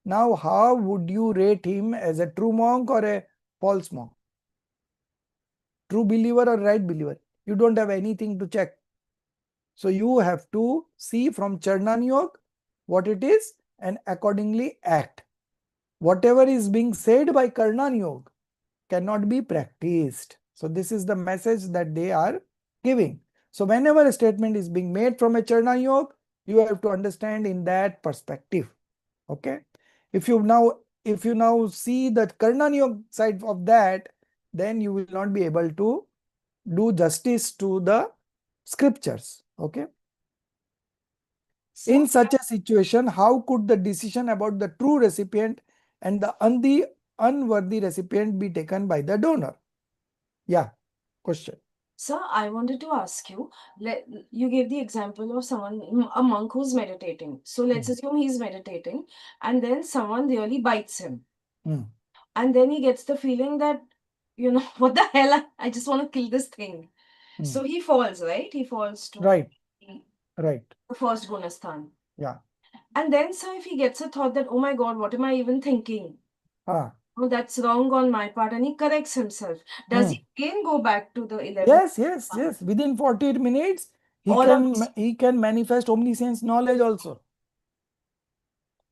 Now, how would you rate him as a true monk or a false monk? True believer or right believer? You don't have anything to check. So you have to see from Charnan Yog what it is and accordingly act. Whatever is being said by Karnan Yog cannot be practiced. So this is the message that they are giving. So whenever a statement is being made from a Charnan Yog, you have to understand in that perspective. Okay. If you now see the Karnan Yog side of that, then you will not be able to do justice to the scriptures. Okay. So, In such a situation, how could the decision about the true recipient and the unworthy recipient be taken by the donor? Yeah, question. sir, I wanted to ask you, you gave the example of a monk who's meditating. So let's assume he's meditating and then someone really bites him. And then he gets the feeling that, what the hell, I just want to kill this thing. So he falls, right? He falls to Right. the first Gunasthan. Yeah. And then, sir, if he gets a thought that, oh my God, what am I even thinking? Ah. Oh, that's wrong on my part, and he corrects himself. Does he again go back to the 11th? Yes. Within 48 minutes, he All of this. can manifest omniscience knowledge also.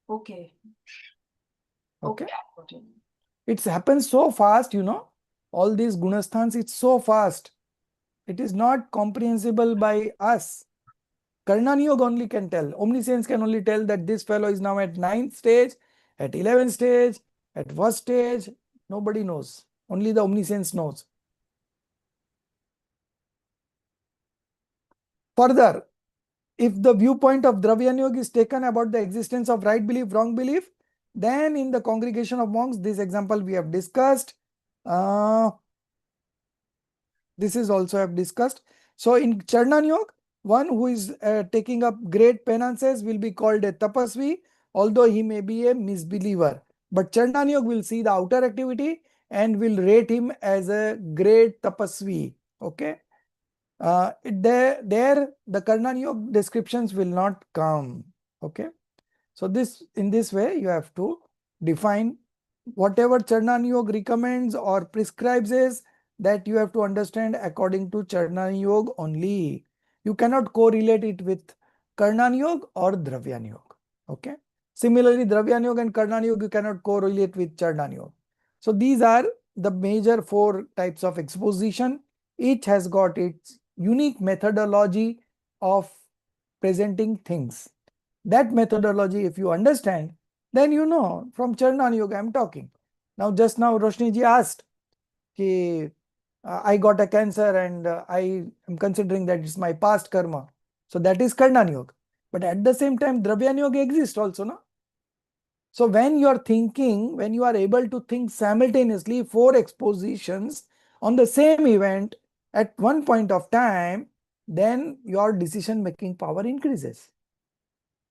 Okay. Okay. I got it. It happens so fast, all these gunasthans, it's so fast. It is not comprehensible by us. Karnan Yoga only can tell. Omniscience can only tell that this fellow is now at 9th stage, at 11th stage, at first stage. Nobody knows. Only the omniscience knows. Further, if the viewpoint of Dravyan Yoga is taken about the existence of right belief, wrong belief, then in the congregation of monks, this example we have discussed, This is also I have discussed. So in Charnan Yoga, one who is taking up great penances will be called a tapasvi, although he may be a misbeliever. But Charnan Yoga will see the outer activity and will rate him as a great tapasvi. Okay. There the Karnan Yoga descriptions will not come. Okay. So in this way you have to define whatever Charnan Yoga recommends or prescribes is that you have to understand according to Charnan Yoga only. You cannot correlate it with Karnan Yoga or Dravyan Yoga. Okay. Similarly, Dravyan Yoga and Karnan Yoga you cannot correlate with Charnan Yoga. So these are the major 4 types of exposition. Each has got its unique methodology of presenting things. That methodology, if you understand, then you know from Charnan Yoga I am talking. Now, just now Roshni ji asked, I got a cancer and I am considering that it's my past karma. So that is Karnan Yoga. But at the same time, Dravyan Yoga exists also, no? So when you are thinking, when you are able to think simultaneously 4 expositions on the same event at one point of time, then your decision making power increases,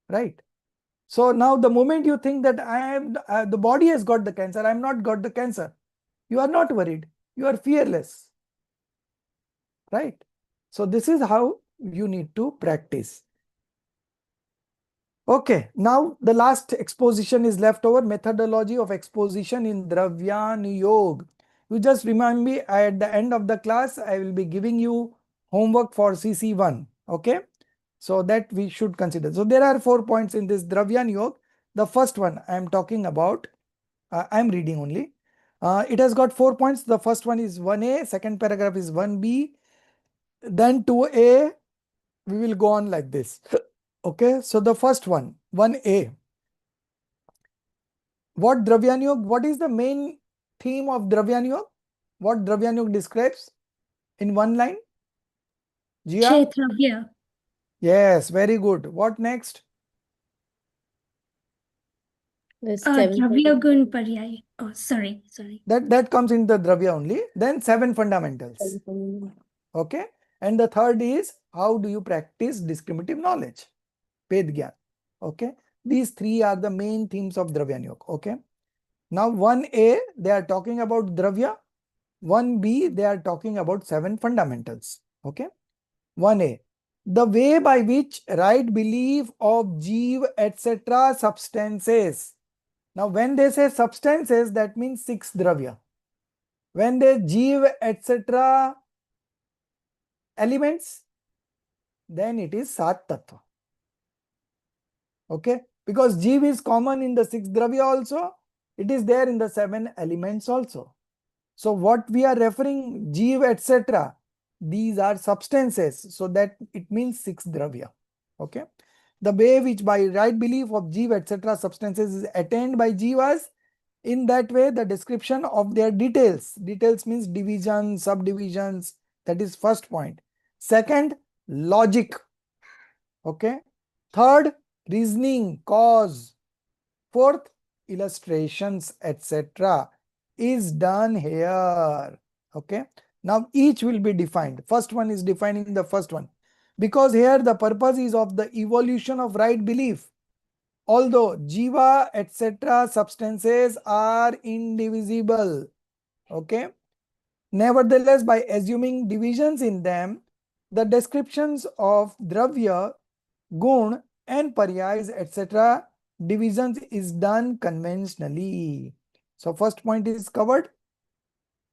right? So now the moment you think that the body has got the cancer, I am not got the cancer, you are not worried, you are fearless, right? So this is how you need to practice. Okay, now the last exposition is left over, methodology of exposition in Dravyan Yoga. You just remind me at the end of the class, I will be giving you homework for CC1. Okay, so that we should consider. So there are 4 points in this Dravyan Yoga. The first one I am talking about, I am reading only. It has got 4 points. The first one is 1A, second paragraph is 1B, then 2A. We will go on like this. Okay, so the first one, 1A. What Dravyan Yoga? What is the main theme of Dravyan Yoga? What Dravyan Yoga describes in one line? Jia? Kshetravya. Yes, very good. What next? The 7 Dravya Gun Paryay. Oh, sorry. That comes in the Dravya only. Then 7 fundamentals. Okay. And the third is how do you practice discriminative knowledge? Ved Gyan. Okay. These 3 are the main themes of Dravyan Yoga. Okay. Now 1A, they are talking about Dravya. 1B, they are talking about 7 fundamentals. Okay. 1A, the way by which right belief of Jeev, etc. substances. Now, when they say substances, that means 6 Dravya. When they Jeev, etc. elements, then it is Sat Tattva. Okay, because Jeev is common in the 6 Dravya also, it is there in the 7 elements also. So what we are referring, Jeev, etc., these are substances. So that it means 6 Dravya. Okay. The way which by right belief of Jeev, etc., substances is attained by Jivas, in that way the description of their details. Details means divisions, subdivisions. That is first point. Second, logic. Okay. Third, reasoning, cause. Fourth, illustrations, etc. is done here. Okay. Now each will be defined. First one is defining the first one. Because here the purpose is of the evolution of right belief. Although Jiva, etc. substances are indivisible. Okay. Nevertheless, by assuming divisions in them, the descriptions of Dravya, Gun and Paryais, etc. divisions is done conventionally. So first point is covered.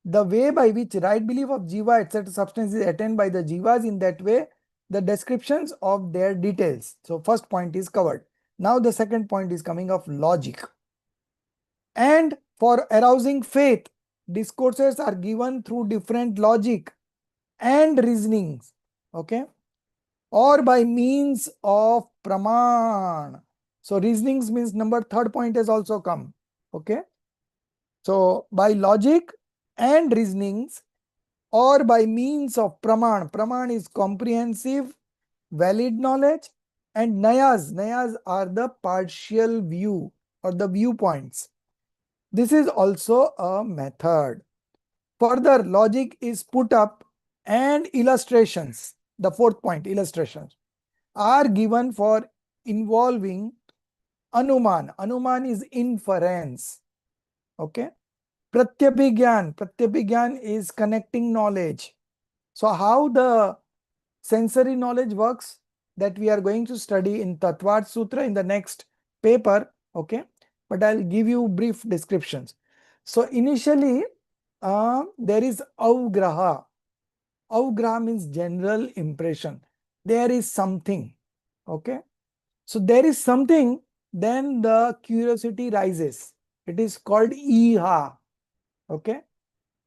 The way by which right belief of Jiva, etc. substance is attained by the Jivas, in that way, the descriptions of their details. So first point is covered. Now the second point is coming of logic. And for arousing faith, discourses are given through different logic and reasonings. Okay. Or by means of praman. So reasonings means third point has also come. Okay. So by logic and reasonings or by means of praman. Praman is comprehensive, valid knowledge, and nayas. Nayas are the partial view or the viewpoints. This is also a method. Further, logic is put up and illustrations, the fourth point, illustrations, are given for involving anuman. Anuman is inference. Okay. Pratyabhigyan is connecting knowledge. So how the sensory knowledge works, that we are going to study in Tattvad Sutra in the next paper. Okay. But I'll give you brief descriptions. So initially, there is avgraha. Avgraha means general impression. There is something. Okay. So there is something, then the curiosity rises. It is called iha. Okay.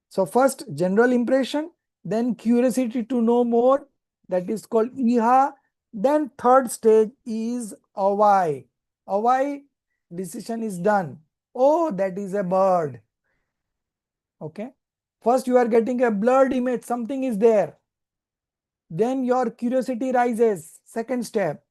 So first general impression, then curiosity to know more, that is called iha. Then third stage is avai. Avai, decision is done. Oh, that is a bird. Okay. First you are getting a blurred image, something is there. Then your curiosity rises, second step.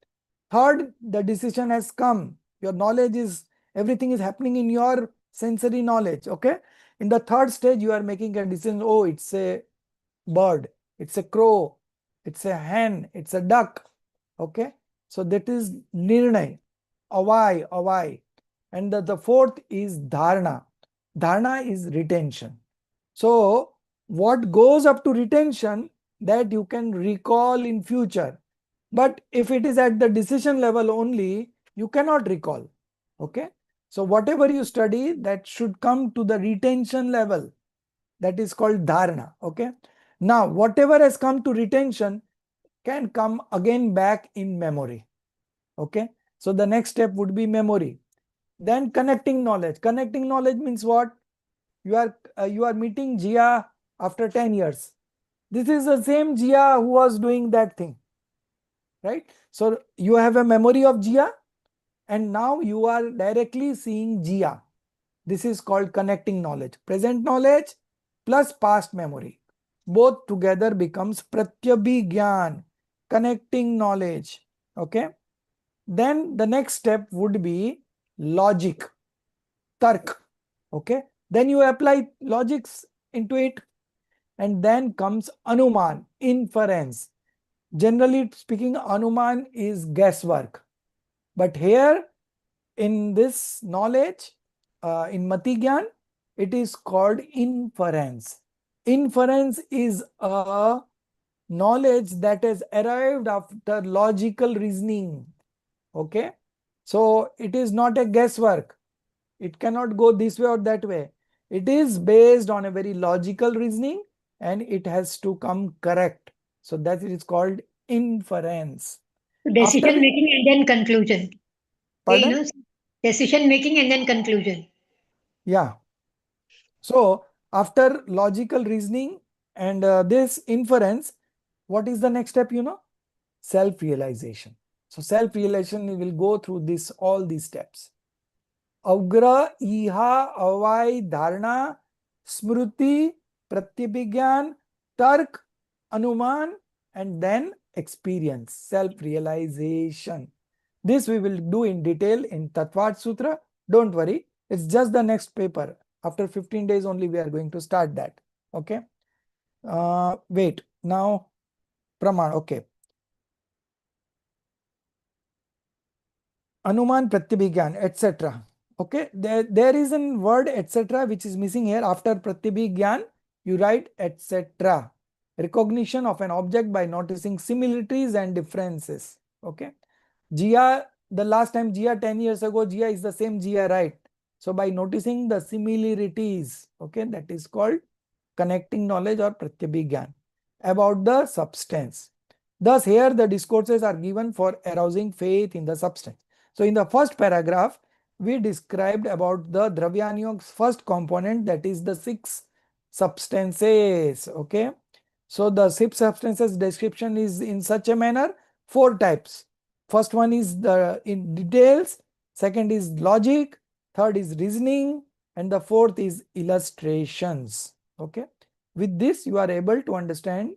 Third, the decision has come. Your knowledge is, everything is happening in your sensory knowledge. Okay. In the third stage, you are making a decision. Oh, it's a bird, it's a crow, it's a hen, it's a duck. Okay. So that is nirnay, avai. And the fourth is dharana. Dharana is retention. So what goes up to retention, that you can recall in future. But if it is at the decision level only, you cannot recall. Okay. So whatever you study, that should come to the retention level. That is called dharana. Okay. Now, whatever has come to retention can come again back in memory. Okay. So the next step would be memory. Then connecting knowledge. Connecting knowledge means what? You are meeting Jia after 10 years. This is the same Jia who was doing that thing. Right? So you have a memory of Jia, and now you are directly seeing Jia. This is called connecting knowledge. Present knowledge plus past memory. Both together becomes pratyabhigyan, connecting knowledge. Okay. Then the next step would be logic, tark. Okay. Then you apply logics into it, and then comes anuman, inference. Generally speaking, anuman is guesswork. But here in this knowledge, in Mati Gyan, it is called inference. Inference is a knowledge that has arrived after logical reasoning. Okay. So it is not a guesswork. It cannot go this way or that way. It is based on a very logical reasoning, and it has to come correct. So that is called inference. Decision making and then conclusion. Pardon? You know, decision making and then conclusion. Yeah. So after logical reasoning and this inference, what is the next step? Self-realization. So self-realization will go through all these steps. Avgra, iha, avai, dharana, smruti, pratyabhigyan, tark, anuman, and then experience, self-realization. This we will do in detail in Tattvad Sutra. Don't worry, it's just the next paper. After 15 days only we are going to start that. Okay. Wait, now Praman. Okay. Anuman, Pratyabhigyan, etc. Okay, there is a word etc. which is missing here. After Pratyabhigyan, you write etc. Recognition of an object by noticing similarities and differences. Okay. Jia, the last time Jia 10 years ago, Jia is the same Jia, right? So by noticing the similarities, okay, that is called connecting knowledge or Pratyabhigyan about the substance. Thus, here the discourses are given for arousing faith in the substance. So in the first paragraph, we described about the Dravyanyog's first component, that is the 6 substances. Okay. So the 6 substances description is in such a manner, 4 types. First one is the in details, second is logic, third is reasoning, and the fourth is illustrations. Okay. With this, you are able to understand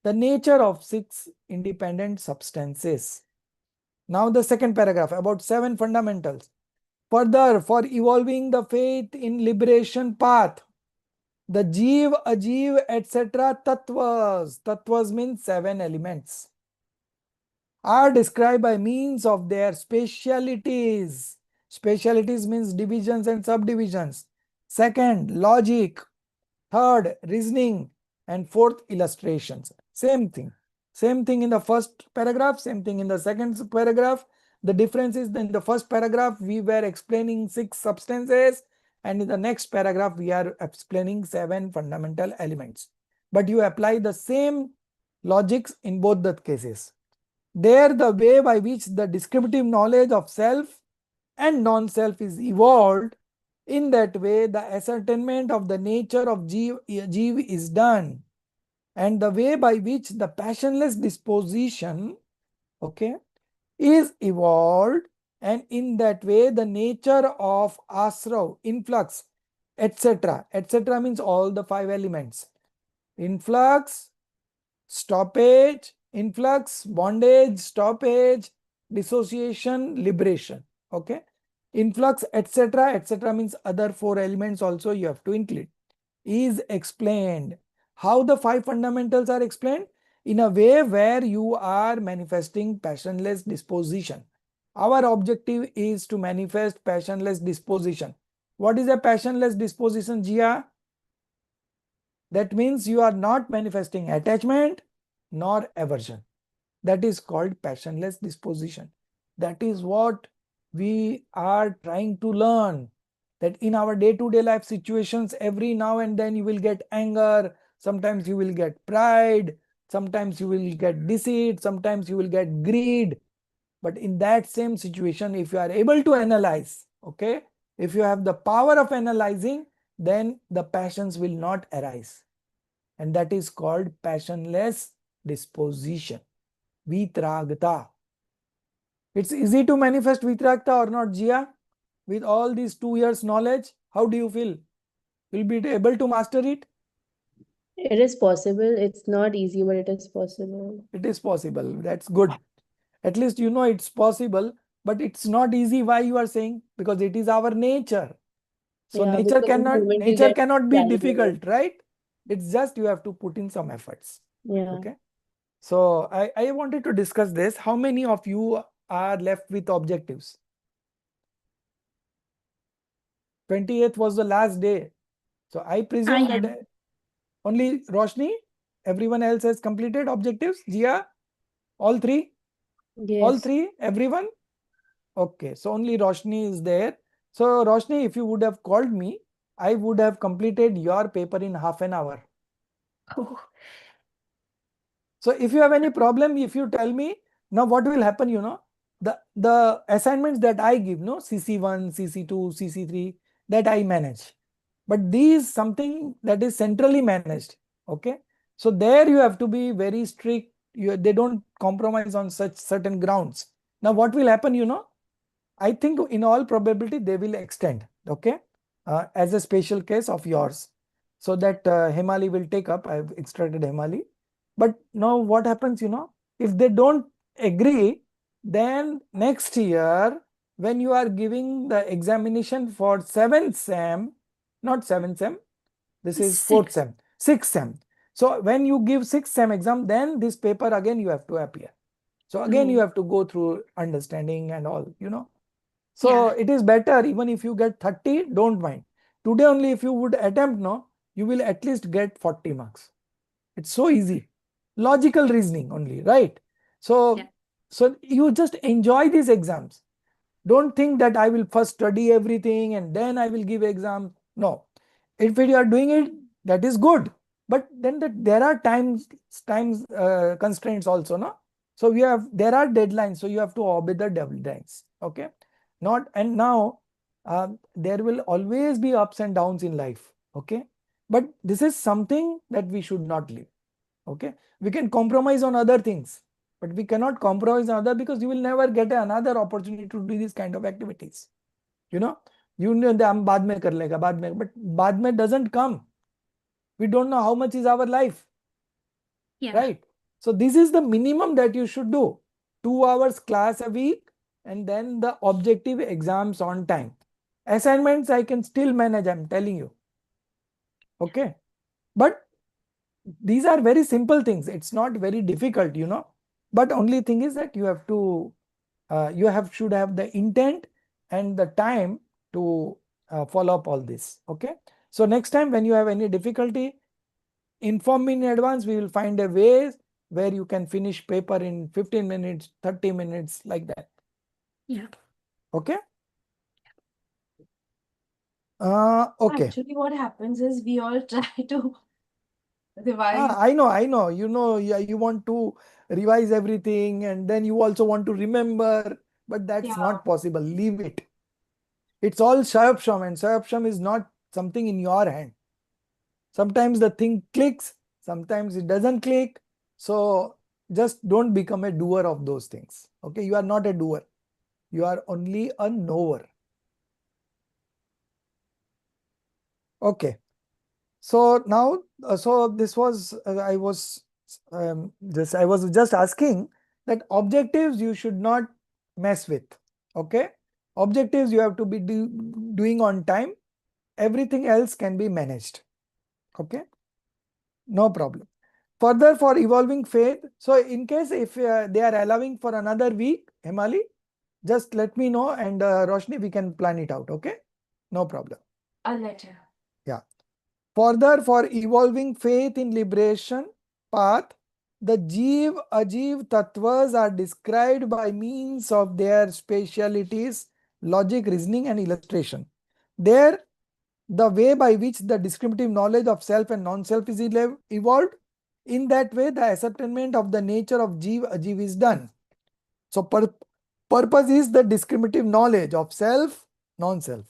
the nature of 6 independent substances. Now the second paragraph about 7 fundamentals. Further, for evolving the faith in liberation path, The Jeev, Ajeev, etc. Tattvas. Tattvas means 7 elements. Are described by means of their specialities. Specialities means divisions and subdivisions. Second, logic. Third, reasoning. And fourth, illustrations. Same thing. Same thing in the first paragraph, same thing in the second paragraph. The difference is that in the first paragraph, we were explaining 6 substances, and in the next paragraph, we are explaining 7 fundamental elements. But you apply the same logics in both the cases. There, the way by which the descriptive knowledge of self and non-self is evolved, in that way, the ascertainment of the nature of Jeev is done. And the way by which the passionless disposition, okay, is evolved, and in that way the nature of asrav, influx, etc. etc. means all the 5 elements. Influx, stoppage, influx, bondage, stoppage, dissociation, liberation. Okay. Influx, etc. etc. means other 4 elements also you have to include. Is explained. How the 5 fundamentals are explained? In a way where you are manifesting passionless disposition. Our objective is to manifest passionless disposition. What is a passionless disposition, Jia? That means you are not manifesting attachment nor aversion. That is called passionless disposition. That is what we are trying to learn. That in our day-to-day life situations, every now and then you will get anger, sometimes you will get pride, sometimes you will get deceit, sometimes you will get greed. But in that same situation, if you are able to analyze, okay, if you have the power of analyzing, then the passions will not arise. And that is called passionless disposition. Vitragta. It's easy to manifest Vitragta or not, Jia? With all these 2 years knowledge, how do you feel? Will be able to master it? It is possible. It's not easy, but it is possible. It is possible. That's good. At least you know it's possible, but it's not easy. Why you are saying? Because it is our nature. So Yeah, nature because the moment you get cannot be carried away. difficult, right? It's just you have to put in some efforts. Yeah. Okay. So I wanted to discuss this. How many of you are left with objectives? 28th was the last day. So I presume I that am. only Roshni, everyone else has completed objectives. Jia, all 3? All Yes. 3, everyone? Okay, so only Roshni is there. So Roshni, if you would have called me, I would have completed your paper in half an hour. Oh, So if you have any problem, if you tell me, now what will happen, you know, the assignments that I give, no, CC1, CC2, CC3, that I manage. But these something that is centrally managed. Okay. So there you have to be very strict. They don't compromise on such certain grounds. Now what will happen, you know, I think in all probability they will extend, okay, as a special case of yours. So that Himali will take up. I've extracted Himali. But now what happens, you know, if they don't agree, then next year when you are giving the examination for 7th SEM, not 7th SEM, this is 4th 6. SEM, 6th SEM. So when you give 6th SEM exam, then this paper again you have to appear. So again you have to go through understanding and all, you know. So Yeah. it is better even if you get 30, don't mind. Today only if you would attempt, no, you will at least get 40 marks. It's so easy. Logical reasoning only, right? So, Yeah. so you just enjoy these exams. Don't think that I will first study everything and then I will give exam. No. If you are doing it, that is good. But then there are times constraints also, no? So there are deadlines. So you have to obey the deadlines. Okay. Not and now there will always be ups and downs in life. Okay. But this is something that we should not leave. Okay. We can compromise on other things, but we cannot compromise on other because you will never get another opportunity to do these kind of activities. You know, हम बाद में कर लेगा बाद में, but बाद में doesn't come. We don't know how much is our life. Yeah. Right. So this is the minimum that you should do. 2 hours class a week and then the objective exams on time. Assignments I can still manage, I'm telling you. Okay. But these are very simple things. It's not very difficult, you know. But only thing is that you have to, should have the intent and the time to follow up all this. Okay. So next time when you have any difficulty, inform me in advance. We will find a way where you can finish paper in 15 minutes, 30 minutes, like that. Yeah. Okay. Okay. Actually, what happens is we all try to revise. I know. You know, yeah, you want to revise everything and then you also want to remember, but that's Yeah. not possible. Leave it. It's all Sayapsham, and Sayapsham is not something in your hand. Sometimes the thing clicks, sometimes it doesn't click. So just don't become a doer of those things. Okay, you are not a doer. You are only a knower. Okay. So now, so this was, I was just asking that objectives you should not mess with. Okay. Objectives you have to be doing on time. Everything else can be managed. Okay. No problem. Further, for evolving faith, so in case if they are allowing for another week, Himali, just let me know, and Roshni, we can plan it out. Okay. No problem. I'll let you. Yeah. Further, for evolving faith in liberation path, the Jeev Ajeev Tattvas are described by means of their specialities, logic, reasoning, and illustration. There, the way by which the discriminative knowledge of self and non-self is evolved, in that way, the ascertainment of the nature of Jeev Ajeev is done. So, purpose is the discriminative knowledge of self, non-self,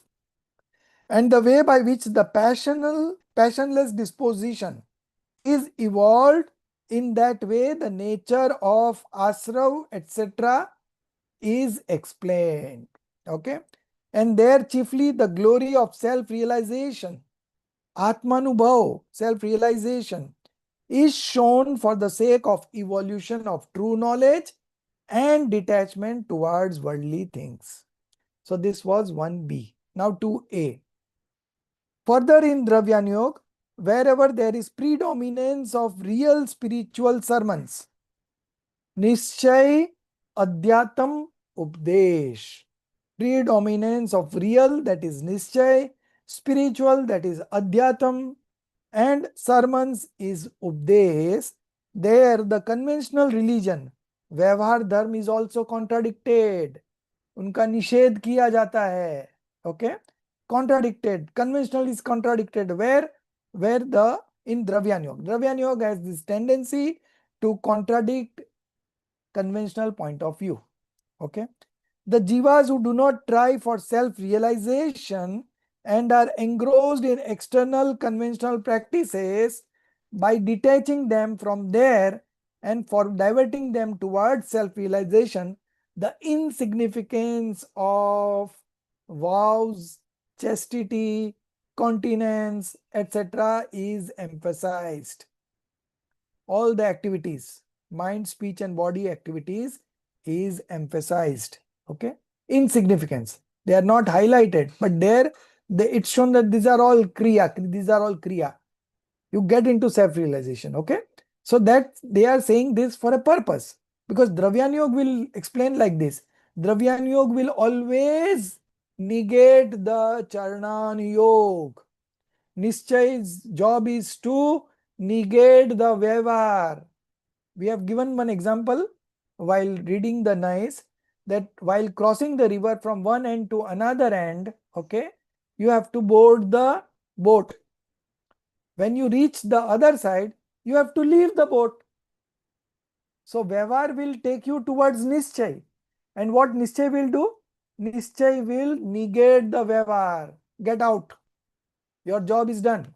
and the way by which the passionless disposition is evolved, in that way the nature of asrav etc. is explained. Okay, and there chiefly the glory of self-realization, atmanubhav, self-realization, is shown for the sake of evolution of true knowledge and detachment towards worldly things. So this was 1b. Now 2a. Further in Dravyanyog, wherever there is predominance of real spiritual sermons, Nischay Adhyatam Updesh. Predominance of real, that is Nischay, spiritual, that is Adhyatam, and sermons is Updesh. There the conventional religion, Vyavhar Dharma, is also contradicted. उनका निषेध किया जाता है. Okay. Contradicted. Conventional is contradicted. Where the in Dravyanyog has this tendency to contradict conventional point of view. Okay. The jivas who do not try for self-realization and are engrossed in external conventional practices, by detaching them from there and for diverting them towards self-realization, the insignificance of vows, chastity, continence, etc. is emphasized. All the activities, mind, speech, and body activities is emphasized. Okay, insignificance. They are not highlighted, but there it's shown that these are all kriya. These are all kriya. You get into self-realization. Okay, so that they are saying this for a purpose, because Dravyanyog will explain like this. Dravyanyog will always negate the Charnan Yog. Nischay's job is to negate the Vyavhar. We have given one example while reading the Nice, that while crossing the river from one end to another end, okay, you have to board the boat. When you reach the other side, you have to leave the boat. So Vyavhar will take you towards Nischay. And what Nischay will do? Nischay will negate the Vyavhar. Get out. Your job is done.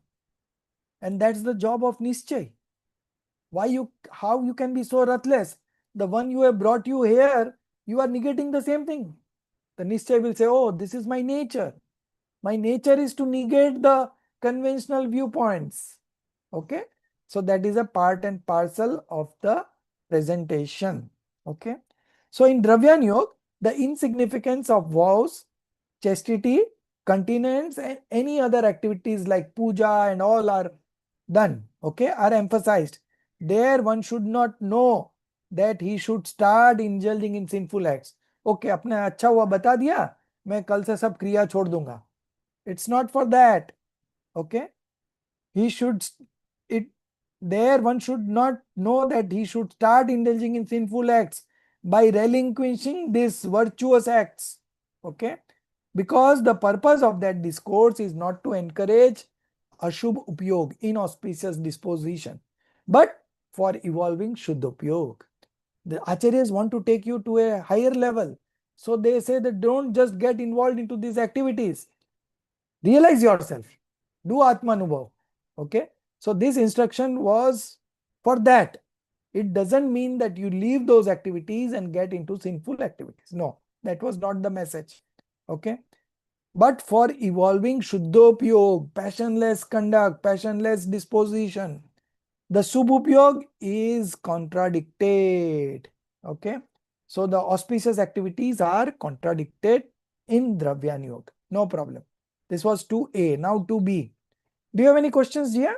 And that's the job of Nischay. How you can be so ruthless? The one you have brought you here, you are negating the same thing. The Nischay will say, oh, this is my nature. My nature is to negate the conventional viewpoints. Okay. So that is a part and parcel of the presentation. Okay. So in Dravyanyog, the insignificance of vows, chastity, continence, and any other activities like puja and all are done, okay, are emphasized. There one should not know that he should start indulging in sinful acts. Okay, अपने अच्छा हुआ बता दिया, मैं कल से सब क्रिया छोड़ दूंगा. It's not for that. Okay, he should it there one should not know that he should start indulging in sinful acts by relinquishing these virtuous acts. Okay, because the purpose of that discourse is not to encourage ashubh upyog, inauspicious disposition, but for evolving shuddha upyog. The acharyas want to take you to a higher level, so they say that don't just get involved into these activities, realize yourself, do atmanubhav. Okay, so this instruction was for that. It doesn't mean that you leave those activities and get into sinful activities. No, that was not the message. Okay, but for evolving shuddhopyog, passionless conduct, passionless disposition, the subupyog is contradicted. Okay, so the auspicious activities are contradicted in Dravyani Yoga. No problem. This was 2A. Now 2B. Do you have any questions, Jia?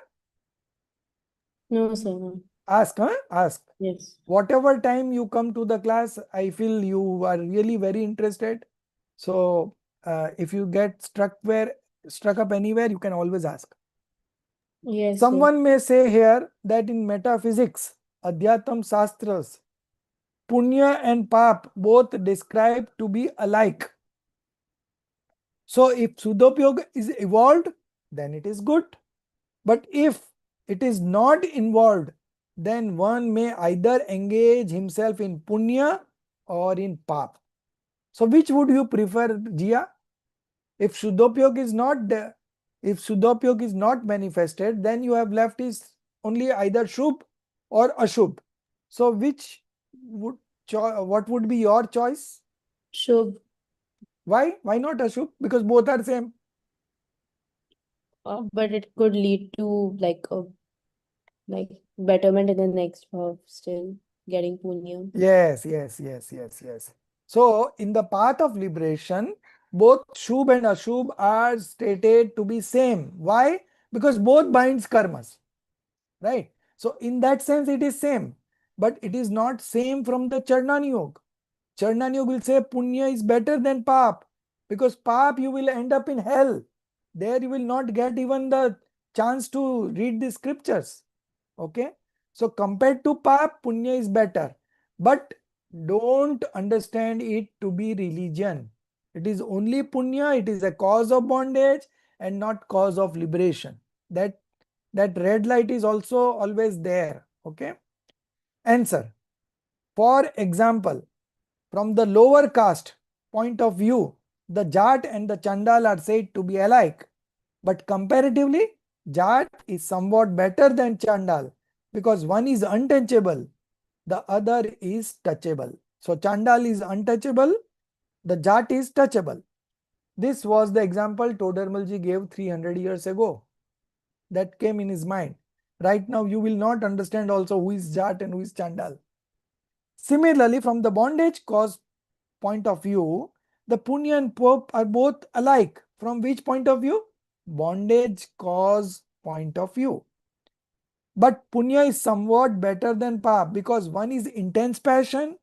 No, sir. No. Ask, huh? Ask. Yes. Whatever time you come to the class, I feel you are really very interested. So if you get struck up anywhere, you can always ask. Yes, Someone may say here that in metaphysics, Adhyatam Sastras, Punya and Pap both described to be alike. So if Sudhopyog is evolved, then it is good. But if it is not involved, then one may either engage himself in Punya or in Pap. So which would you prefer, Jia? If Sudhopyog is not there, if Sudhopyog is not manifested, then you have left is only either Shubh or Ashubh. So which would what would be your choice? Shubh. Why? Why not Ashubh? Because both are same. But it could lead to like betterment in the next still getting punya. Yes. So in the path of liberation, both Shubh and Ashubh are stated to be same. Why? Because both binds karmas. Right? So in that sense it is same. But it is not same from the Charnani Yoga. Charnani Yoga will say Punya is better than Pap. Because Pap you will end up in hell. There you will not get even the chance to read the scriptures. Okay. So compared to Pap, Punya is better. But don't understand it to be religion. It is only Punya, it is a cause of bondage and not cause of liberation. That red light is also always there. Okay. Answer. For example, from the lower caste point of view, the Jat and the Chandal are said to be alike. But comparatively, Jat is somewhat better than Chandal because one is untouchable, the other is touchable. So Chandal is untouchable, the Jat is touchable. This was the example Todarmalji gave 300 years ago. That came in his mind. Right now you will not understand also who is Jat and who is Chandal. Similarly, from the bondage cause point of view, the Punya and Pop are both alike. From which point of view? Bondage cause point of view. But Punya is somewhat better than Pap because one is intense passion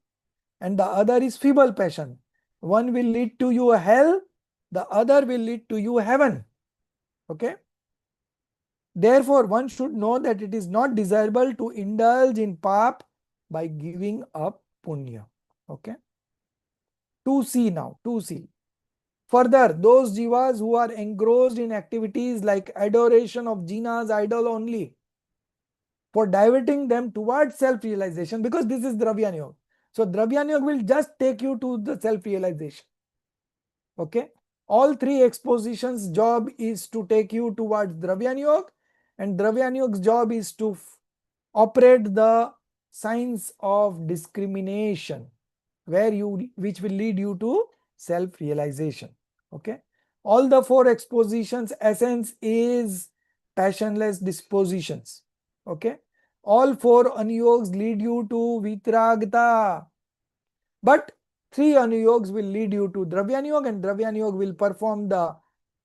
and the other is feeble passion. One will lead to you hell, the other will lead to you heaven. Okay. Therefore, one should know that it is not desirable to indulge in Pap by giving up Punya. Okay. 2C now, 2C. Further, those jivas who are engrossed in activities like adoration of Jina's idol only, for diverting them towards self-realization, because this is Dravyani Yoga. So Dravyani Yoga will just take you to the self-realization. Okay. All three expositions' job is to take you towards Dravyani Yoga, and Dravyani Yoga's job is to operate the science of discrimination, which will lead you to self-realization. Okay. All the four expositions' essence is passionless dispositions. Okay. All four anuyogs lead you to vitragata. But three anuyogs will lead you to Dravyani Yoga, and Dravyani Yoga will perform the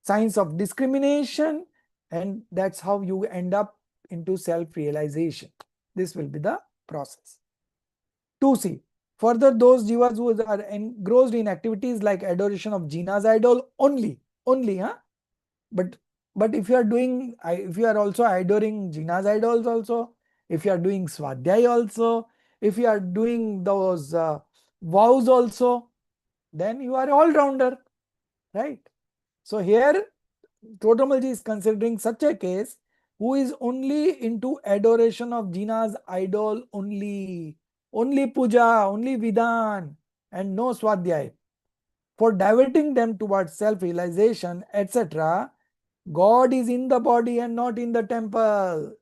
science of discrimination, and that's how you end up into self-realization. This will be the process. 2C. Further, those jivas who are engrossed in activities like adoration of Jina's idol only, huh? But if you are doing, if you are also adoring Jina's idols also, if you are doing Swadhyay also, if you are doing those vows also, then you are all-rounder, right? So here, Totamalji is considering such a case who is only into adoration of Jina's idol only puja, only vidhan, and no Swadhyay. For diverting them towards self-realization, etc., God is in the body and not in the temple.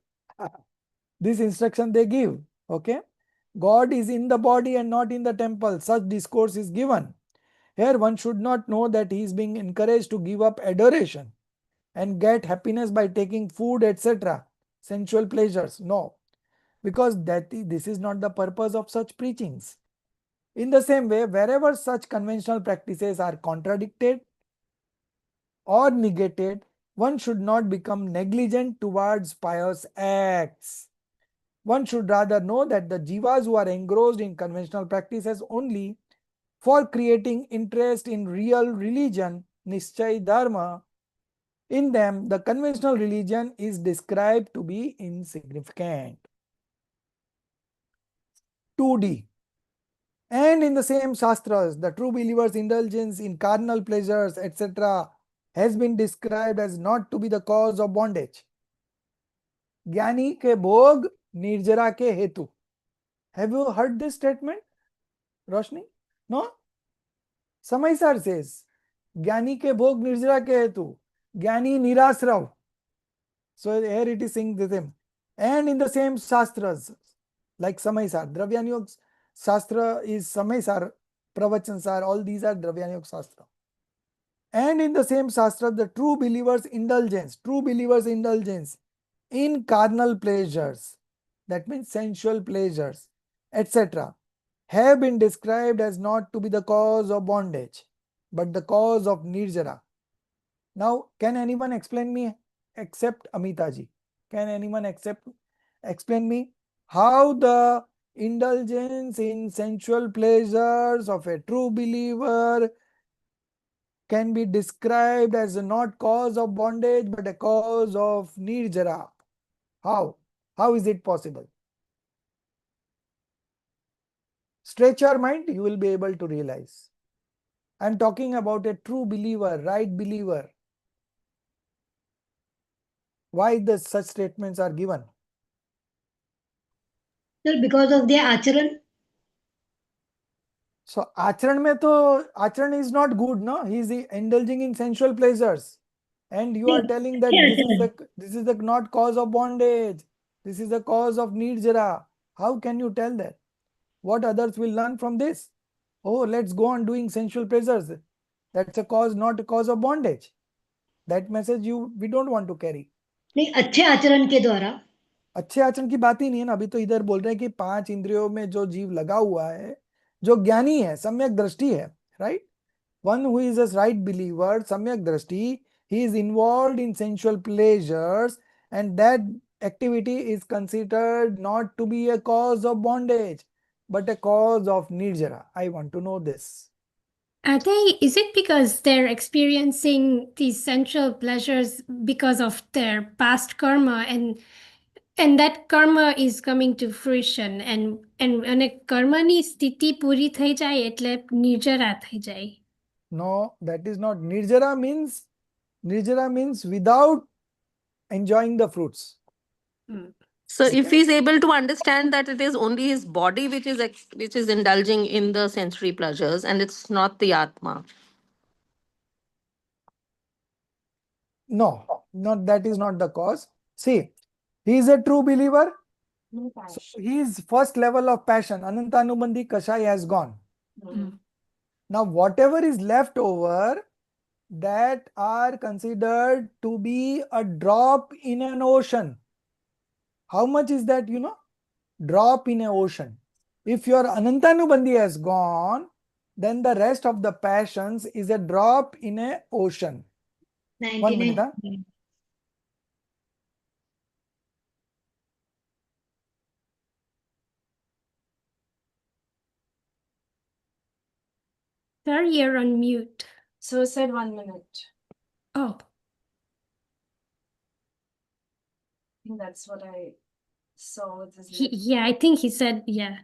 This instruction they give. Okay. God is in the body and not in the temple. Such discourse is given. Here one should not know that he is being encouraged to give up adoration and get happiness by taking food, etc., sensual pleasures. No, because this is not the purpose of such preachings. In the same way, wherever such conventional practices are contradicted or negated, one should not become negligent towards pious acts. One should rather know that the jivas who are engrossed in conventional practices only for creating interest in real religion, Nischay Dharma, in them the conventional religion is described to be insignificant. 2D. And in the same Shastras, the true believer's indulgence in carnal pleasures, etc., has been described as not to be the cause of bondage. ज्ञानी के भोग निर्जरा के हेतु. Have you heard this statement, Roshni? No? Samaisar says, ज्ञानी के भोग निर्जरा के हेतु. ज्ञानी निराश्रव. So here it is saying the same. And in the same Shastras, like Samaisar, Dravyanyog Shastra is Samaisar, Pravachansar, all these are Dravyanyog Shastra. And in the same Shastra, the true believer's indulgence in carnal pleasures, that means sensual pleasures, etc., have been described as not to be the cause of bondage, but the cause of nirjara. Now, can anyone explain me except Amitaji? Can anyone explain me how the indulgence in sensual pleasures of a true believer can be described as not cause of bondage but a cause of nirjara? How? How is it possible? Stretch your mind, you will be able to realize. I am talking about a true believer, right believer. Why such statements are given? Sir, because of their acharan. So acharan mein to acharan is not good, no? He is indulging in sensual pleasures, and you are telling that this is the not cause of bondage. This is the cause of nirjara. How can you tell that? What others will learn from this? Oh, let's go on doing sensual pleasures. That's a cause, not a cause of bondage. That message we don't want to carry. नहीं, अच्छे आचरण के द्वारा. अच्छे आचरण की बात ही नहीं है ना. अभी तो इधर बोल रहे हैं कि 5 इंद्रियों में जो जीव लगा हुआ है, जो ज्ञानी है, सम्यक दृष्टि है, right? One who is a right believer, सम्यक दृष्टि, he is involved in sensual pleasures, and that activity is considered not to be a cause of bondage, but a cause of nirjara. I want to know this. Is it because they're experiencing these sensual pleasures because of their past karma, and that karma is coming to fruition, and karma ni sthiti puri thai jai એટલે nirjara thai jai? No, that is not. Nirjara means without enjoying the fruits. So if he's able to understand that it is only his body which is indulging in the sensory pleasures and it's not the Atma. No, that is not the cause. See, he is a true believer. So his first level of passion, Anantanubandhi Kashai, has gone. Now whatever is left over, that are considered to be a drop in an ocean. How much is that, you know? Drop in an ocean. If your Anantanubandhi has gone, then the rest of the passions is a drop in an ocean. 1 minute. Huh? Sir, you're on mute. So I said 1 minute. Oh, I think that's what I saw with his he, lips. yeah, I think he said, yeah.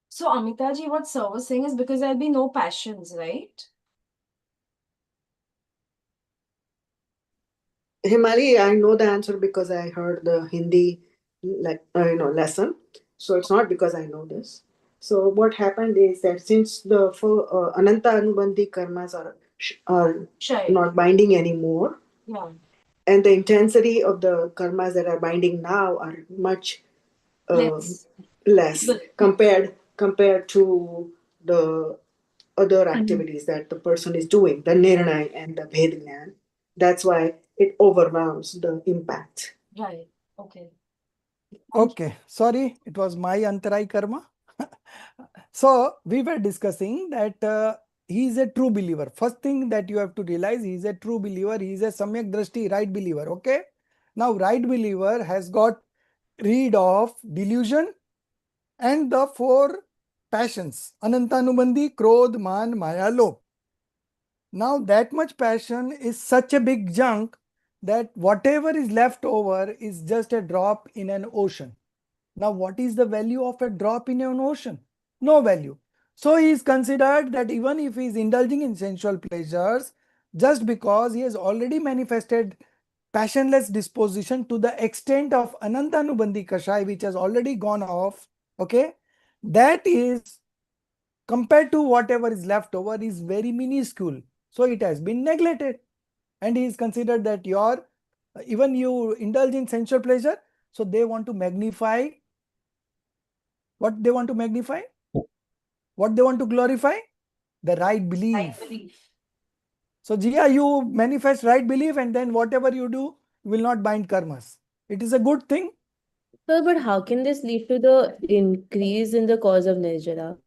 So Amitaji, what sir was saying is because there'll be no passions, right? Himali, I know the answer because I heard the Hindi lesson. So it's not because I know this. So what happened is that since the Ananta Anubandhi karmas are Shy. not binding anymore, Yeah. and the intensity of the karmas that are binding now are much less But- compared to the other activities that the person is doing, the nirnay and the bhed. That's why it overwhelms the impact. Right. Okay. Okay, sorry, it was my antarai karma. So we were discussing that he is a true believer. First thing that you have to realize, he is a true believer. He is a samyak drashti, right believer. Okay. Now right believer has got rid of delusion and the four passions: anantanubandhi, krodh, man, maya, lobh. Now that much passion is such a big junk that whatever is left over is just a drop in an ocean. Now, what is the value of a drop in an ocean? No value. So he is considered that even if he is indulging in sensual pleasures, just because he has already manifested passionless disposition to the extent of Anantanubandhi Kashai, which has already gone off, okay, that is compared to whatever is left over is very minuscule. So it has been neglected. And he is considered that your, even you indulge in sensual pleasure, so they want to magnify. What they want to magnify? What they want to glorify? The right belief. So Jia, you manifest right belief and then whatever you do, you will not bind karmas. It is a good thing. Sir, but how can this lead to the increase in the cause of nirjara?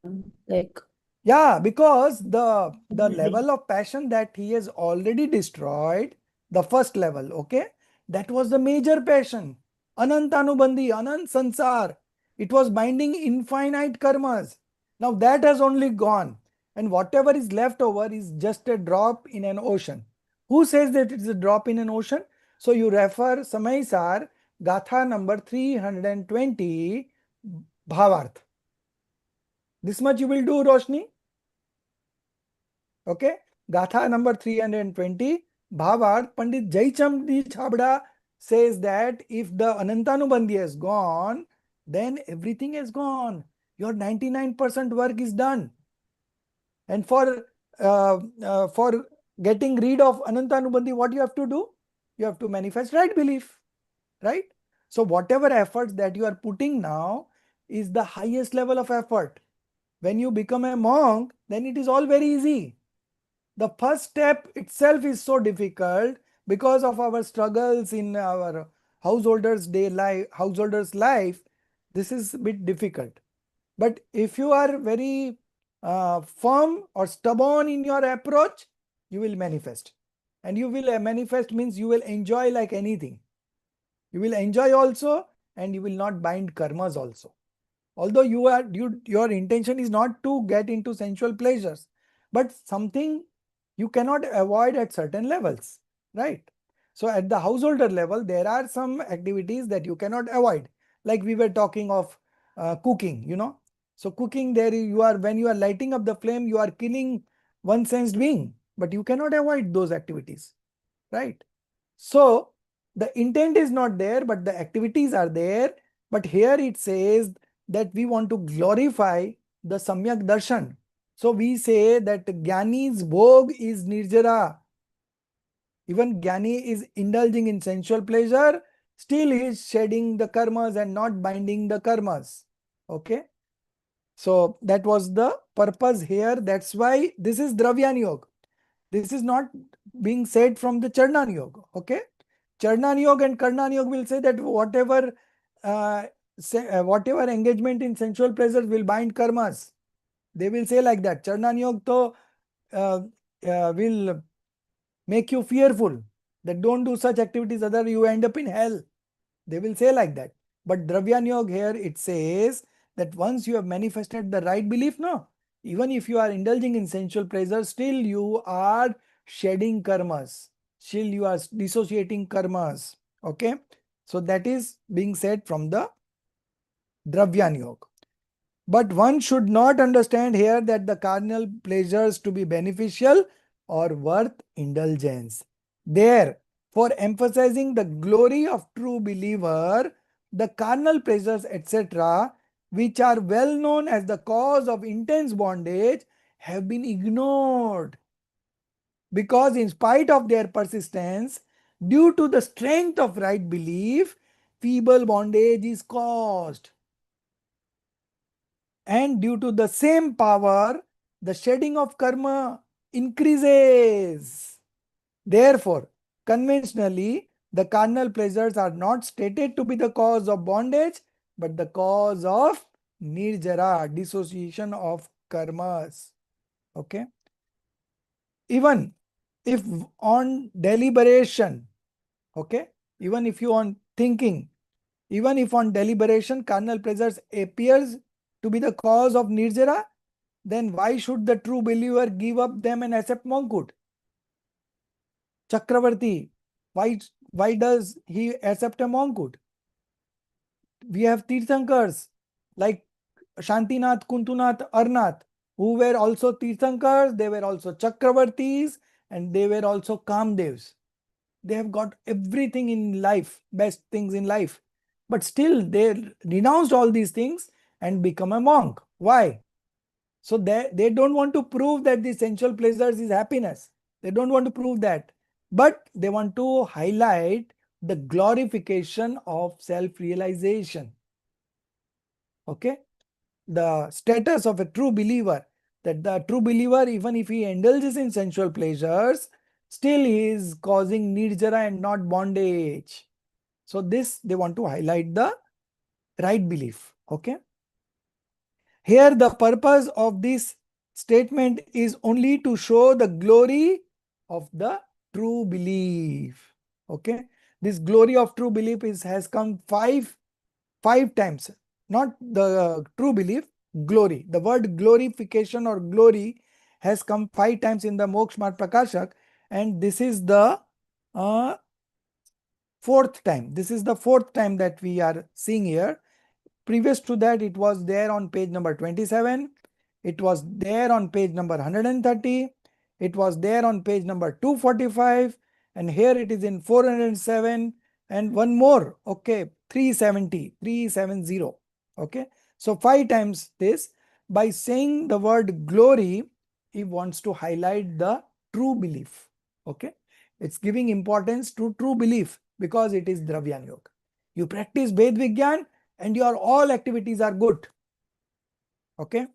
Like, Yeah, because the level of passion that he has already destroyed, the first level, okay, that was the major passion. Anantanubandhi, Anant Sansar. It was binding infinite karmas. Now that has only gone. And whatever is left over is just a drop in an ocean. Who says that it is a drop in an ocean? So you refer Sem5 Gatha number 320 Bhavarth. This much you will do, Roshni. Okay, Gatha number 320, Bhavart, Pandit Jaichamdi Chabda says that if the Anantanubandhi has gone, then everything is gone. Your 99% work is done. And for getting rid of Anantanubandhi, what you have to do? You have to manifest right belief, right? So whatever efforts that you are putting now is the highest level of effort. When you become a monk, then it is all very easy. The first step itself is so difficult because of our struggles in our householder's life. This is a bit difficult. But if you are very firm or stubborn in your approach, you will manifest. And you will manifest means you will enjoy like anything. You will enjoy also and you will not bind karmas also. Although your intention is not to get into sensual pleasures, but something you cannot avoid at certain levels, right? So at the householder level, there are some activities that you cannot avoid. Like we were talking of cooking, So cooking, there you are, when you are lighting up the flame, you are killing one sensed being, but you cannot avoid those activities, right? So the intent is not there, but the activities are there. But here it says that we want to glorify the Samyak Darshan. So we say that Jnani's bhog is nirjara. Even Jnani is indulging in sensual pleasure, still he is shedding the karmas and not binding the karmas. Okay. So that was the purpose here. That's why this is Dravyan Yoga. This is not being said from the Charnan Yoga. Okay. Charnan Yoga and Karnan Yoga will say that whatever engagement in sensual pleasures will bind karmas. They will say like that. Charnan Yoga will make you fearful that don't do such activities, other you end up in hell. They will say like that. But Dravyan Yoga here, it says that once you have manifested the right belief, no, even if you are indulging in sensual pleasure, still you are shedding karmas. Still you are dissociating karmas. Okay. So that is being said from the Dravyan Yoga. But one should not understand here that the carnal pleasures to be beneficial or worth indulgence. There, for emphasizing the glory of true believer, the carnal pleasures, etc., which are well known as the cause of intense bondage, have been ignored. Because in spite of their persistence, due to the strength of right belief, feeble bondage is caused. And due to the same power, the shedding of karma increases. Therefore, conventionally, the carnal pleasures are not stated to be the cause of bondage, but the cause of nirjara, dissociation of karmas. Okay. Even if on deliberation, okay, even if you on thinking, even if on deliberation carnal pleasures appears to be the cause of nirjara, then why should the true believer give up them and accept monkhood? Chakravarti, why does he accept a monkhood? We have Tirthankars like Shantinath, Kuntunath, Arnath, who were also Tirthankars, they were also Chakravartis, and they were also Kamdevs. They have got everything in life, best things in life. But still they renounced all these things and become a monk. Why? So they don't want to prove that the sensual pleasures is happiness. They don't want to prove that. But they want to highlight the glorification of self-realization. Okay? The status of a true believer, that the true believer, even if he indulges in sensual pleasures, still he is causing nirjara and not bondage. So this, they want to highlight the right belief. Okay. Here the purpose of this statement is only to show the glory of the true belief. Okay. This glory of true belief has come five times. Not the true belief, glory. The word glorification or glory has come 5 times in the Moksha Marg Prakashak, and this is the fourth time. This is the fourth time that we are seeing here. Previous to that, it was there on page number 27. It was there on page number 130. It was there on page number 245. And here it is in 407. And one more, okay, 370. Okay. So 5 times this. By saying the word glory, he wants to highlight the true belief. Okay. It's giving importance to true belief because it is Dravyan Yoga. You practice Ved Vigyan and your all activities are good. Okay.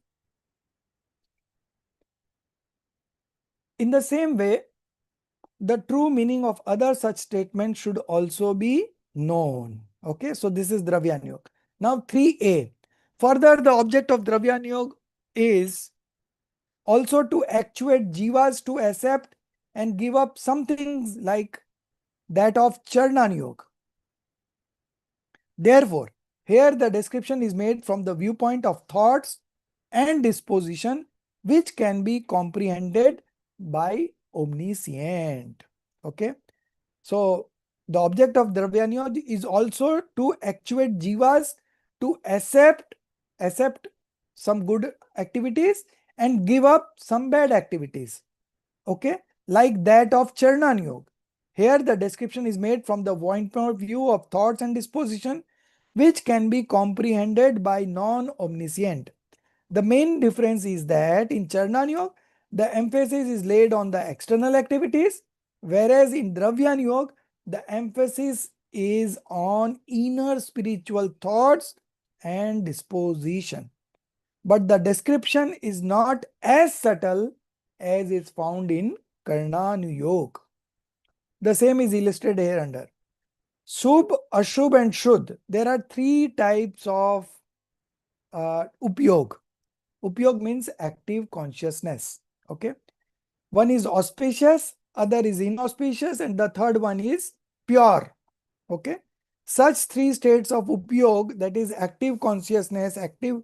In the same way, the true meaning of other such statements should also be known. Okay. So this is Dravyan Yoga. Now 3a. Further, the object of Dravyan Yoga is also to actuate jivas to accept and give up some things like that of Charnan Yoga. Therefore, here the description is made from the viewpoint of thoughts and disposition, which can be comprehended by omniscient. Okay. So the object of Dravyanya is also to actuate jivas to accept some good activities and give up some bad activities. Okay. Like that of Charnan Yoga. Here the description is made from the point of view of thoughts and disposition, which can be comprehended by non-omniscient. The main difference is that in Charnan Yoga, the emphasis is laid on the external activities, whereas in Dravyan Yoga, the emphasis is on inner spiritual thoughts and disposition. But the description is not as subtle as is found in Karnan Yoga. The same is illustrated here under. Shubh, Ashubh and Shuddh. There are 3 types of Upyog. Upyog means active consciousness. Okay. One is auspicious, other is inauspicious, and the third one is pure. Okay. Such three states of upyog, that is active consciousness, active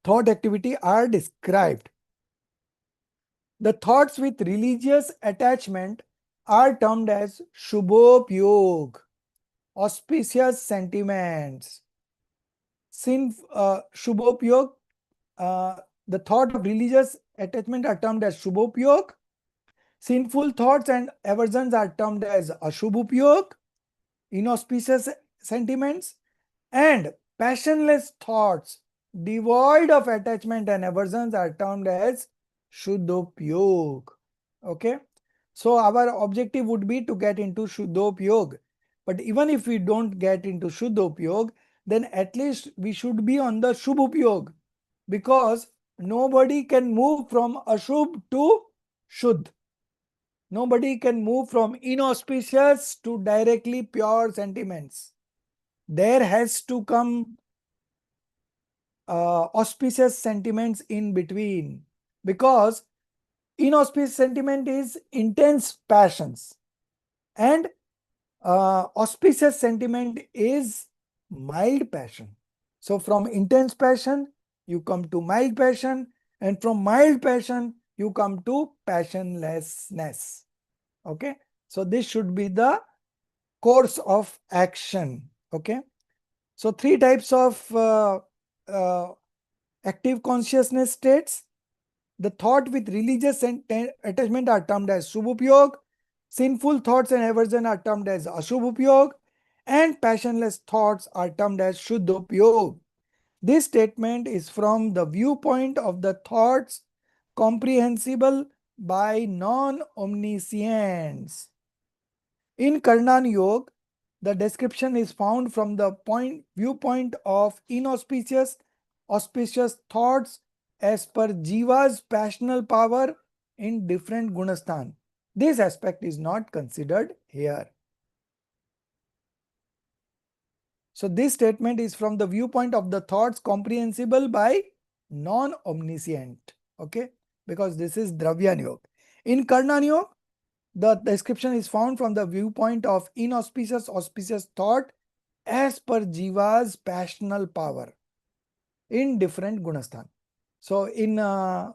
thought activity, are described. The thoughts with religious attachment are termed as shubhopyog, auspicious sentiments. Shubhopyog, the thought of religious attachment are termed as shubhopyog. Sinful thoughts and aversions are termed as ashubhopyog, inauspicious sentiments, and passionless thoughts devoid of attachment and aversions are termed as shuddhopyog. Okay, so our objective would be to get into shuddhopyog, but even if we don't get into shuddhopyog, then at least we should be on the shubhopyog, because nobody can move from ashubh to shuddh. Nobody can move from inauspicious to directly pure sentiments. There has to come auspicious sentiments in between, because inauspicious sentiment is intense passions and auspicious sentiment is mild passion. So from intense passion you come to mild passion, and from mild passion you come to passionlessness. Okay, so this should be the course of action. Okay, so three types of active consciousness states. The thought with religious attachment are termed as shubhopyog, sinful thoughts and aversion are termed as ashubhopyog, and passionless thoughts are termed as shuddhopyog. This statement is from the viewpoint of the thoughts comprehensible by non-omniscients. In Karnan Yoga, the description is found from the viewpoint of inauspicious, auspicious thoughts as per Jiva's passional power in different gunasthan. This aspect is not considered here. So this statement is from the viewpoint of the thoughts comprehensible by non-omniscient. Okay, because this is Dravyan Yoga. In Karnan Yoga, the description is found from the viewpoint of inauspicious, auspicious thought as per Jiva's passional power in different gunasthan. So in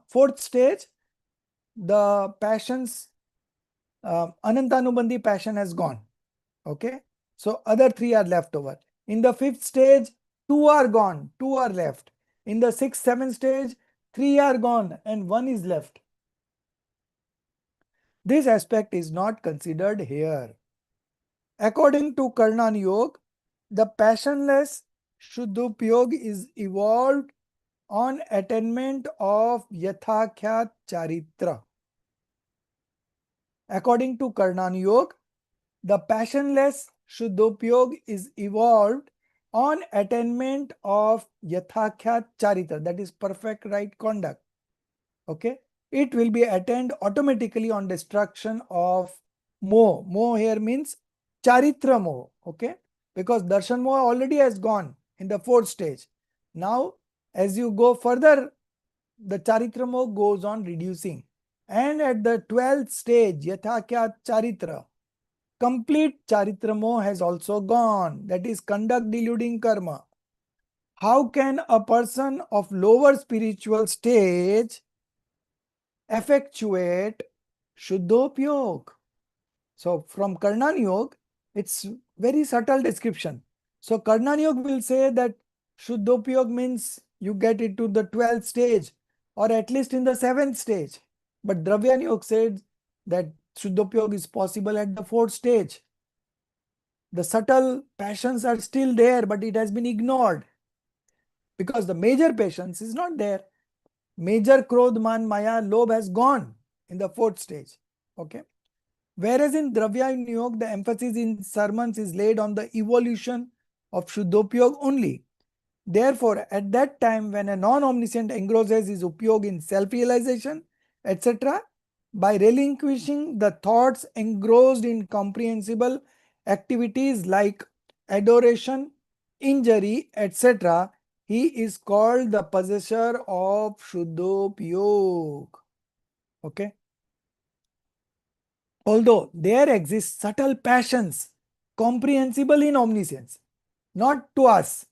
fourth stage, the passions, Anantanubandhi passion has gone. Okay, so other three are left over. In the fifth stage, two are gone, two are left. In the sixth, seventh stage, three are gone and one is left. This aspect is not considered here. According to Karnan Yoga, the passionless Shuddhopyog is evolved on attainment of Yathakhyat Charitra. According to Karnan Yoga, the passionless Shuddhopyog is evolved on attainment of Yathakhyat Charitra, that is perfect right conduct. Okay, it will be attained automatically on destruction of moh. Moh here means charitra moh. Okay, because darshan moh already has gone in the fourth stage. Now as you go further, the charitra moh goes on reducing, and at the 12th stage, yathakya charitra, complete charitra moh has also gone, that is conduct deluding karma. How can a person of lower spiritual stage effectuate Shuddhopyog? So from Karnan Yoga, it's very subtle description. So Karnan Yoga will say that Shuddhopyog means you get into the 12th stage or at least in the 7th stage. But Dravyan Yoga said that Shuddhopyog is possible at the 4th stage. The subtle passions are still there, but it has been ignored because the major passions is not there. Major Krodh, Man, Maya, Lobh has gone in the 4th stage. Okay. Whereas in Dravya Yoga, the emphasis in sermons is laid on the evolution of Shuddhopyog only. Therefore, at that time when a non-omniscient engrosses his upyog in self-realization, etc., by relinquishing the thoughts engrossed in comprehensible activities like adoration, injury, etc., he is called the possessor of Shuddhopyog. Okay. Although there exist subtle passions comprehensible in omniscience, not to us,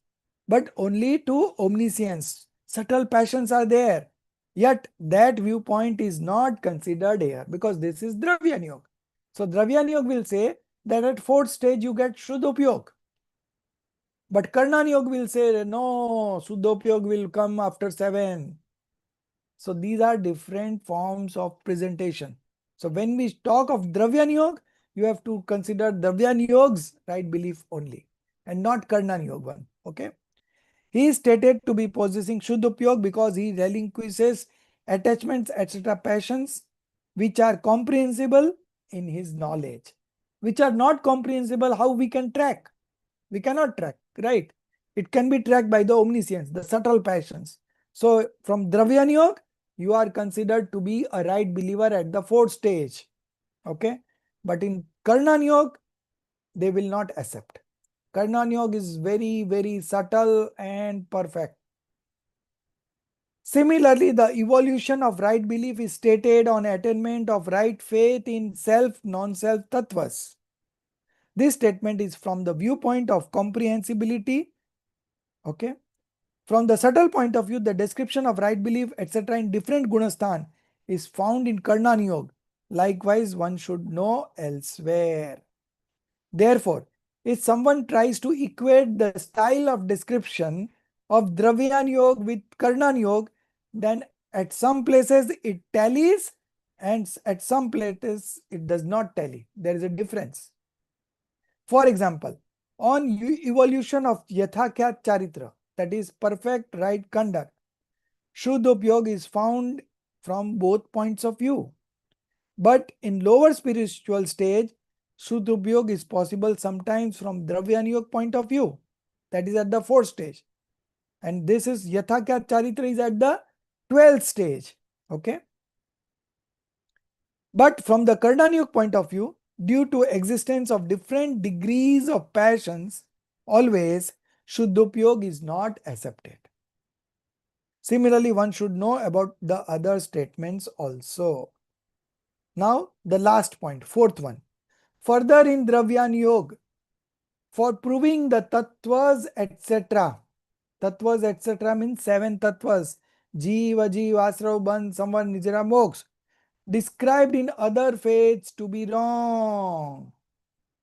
but only to omniscience. Subtle passions are there. Yet that viewpoint is not considered here because this is Dravyan Yoga. So Dravyan Yoga will say that at fourth stage you get Shuddhopyog. But Karnan Yoga will say no, Shuddhopyog will come after 7. So these are different forms of presentation. So when we talk of Dravyan Yoga, you have to consider Dravyan Yoga's right belief only and not Karnan Yoga one. Okay. He is stated to be possessing Shuddhopyog because he relinquishes attachments, etc., passions, which are comprehensible in his knowledge, which are not comprehensible. How we can track? We cannot track, right? It can be tracked by the omniscience, the subtle passions. So from Dravyan Yoga, you are considered to be a right believer at the fourth stage. Okay. But in Karnan Yoga, they will not accept. Karnan Yoga is very, very subtle and perfect. Similarly, the evolution of right belief is stated on attainment of right faith in self, non-self tattvas. This statement is from the viewpoint of comprehensibility. Okay. From the subtle point of view, the description of right belief, etc., in different gunasthan is found in Karnan Yoga. Likewise, one should know elsewhere. Therefore, if someone tries to equate the style of description of Dravyan Yoga with Karnan Yoga, then at some places it tallies and at some places it does not tally. There is a difference. For example, on evolution of Yathakyat Charitra, that is perfect right conduct, Shuddhopyog is found from both points of view. But in lower spiritual stage, Shuddhopyog is possible sometimes from Dravyan Yoga point of view. That is at the fourth stage. And this is Yathakyat Charitra is at the 12th stage. Okay. But from the Karnan Yoga point of view, due to existence of different degrees of passions, always Shuddhopyog is not accepted. Similarly, one should know about the other statements also. Now, the last point, fourth one. Further in Dravyan Yoga, for proving the tattvas, etc. Tattvas, etc. means 7 tattvas. Jiva, Jiva, Asrav, Bandh, Samvar, Nijra, Moksha. Described in other faiths to be wrong.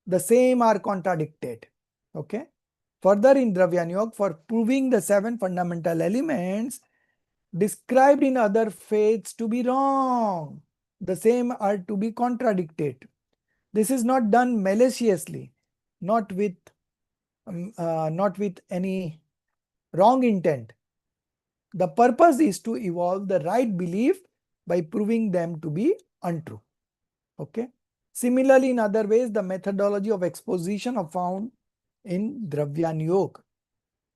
The same are contradicted. Okay. Further in Dravyan Yoga, for proving the 7 fundamental elements described in other faiths to be wrong. The same are to be contradicted. This is not done maliciously, not with any wrong intent. The purpose is to evolve the right belief by proving them to be untrue. Okay. Similarly, in other ways, the methodology of exposition are found in Dravyan Yoga.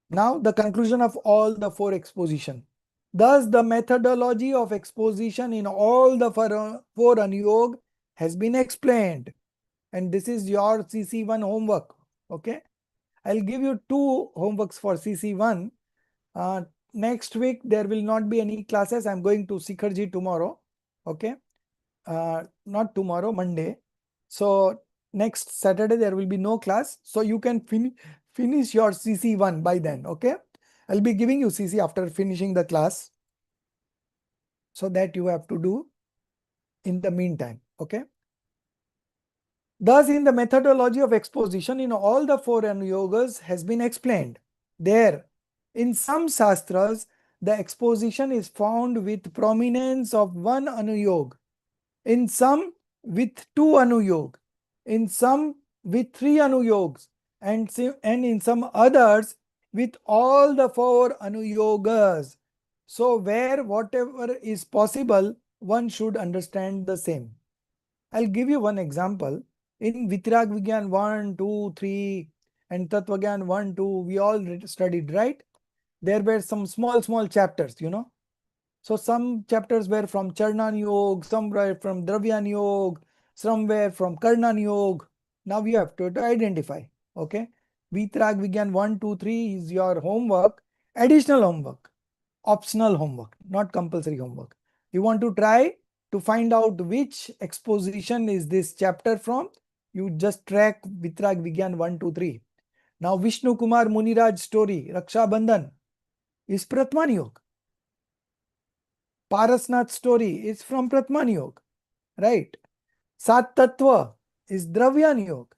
Now, the conclusion of all the 4 exposition. Thus, the methodology of exposition in all the 4 Anuyog has been explained. And this is your CC1 homework. Okay. I'll give you 2 homeworks for CC1. Next week, there will not be any classes. I'm going to Sikharji tomorrow. Okay. Not tomorrow, Monday. So next Saturday, there will be no class. So you can finish your CC1 by then. Okay. I'll be giving you CC after finishing the class. So that you have to do in the meantime. Okay. Thus, in the methodology of exposition in all the 4 Anuyogas has been explained. There, in some Shastras, the exposition is found with prominence of 1 Anuyog, in some with 2 Anuyog, in some with 3 Anuyogs, and in some others with all the 4 Anuyogas. So, where whatever is possible, one should understand the same. I'll give you one example. In Vitrag Vigyan 1, 2, 3 and Tattvagyan 1, 2, we all studied, right? There were some small chapters, you know. So some chapters were from Charnan Yoga, some were from Dravyan Yoga, some were from Karnan Yoga. Now you have to identify, okay? Vitrag Vigyan 1, 2, 3 is your homework, additional homework, optional homework, not compulsory homework. You want to try to find out which exposition is this chapter from, you just track Vitrag Vigyan 1, 2, 3. Now Vishnu Kumar Muniraj story, Raksha Bandhan, is Pratman Yoga. Parasnath story is from Pratman Yoga, right? Sat Tattva is Dravyan Yoga.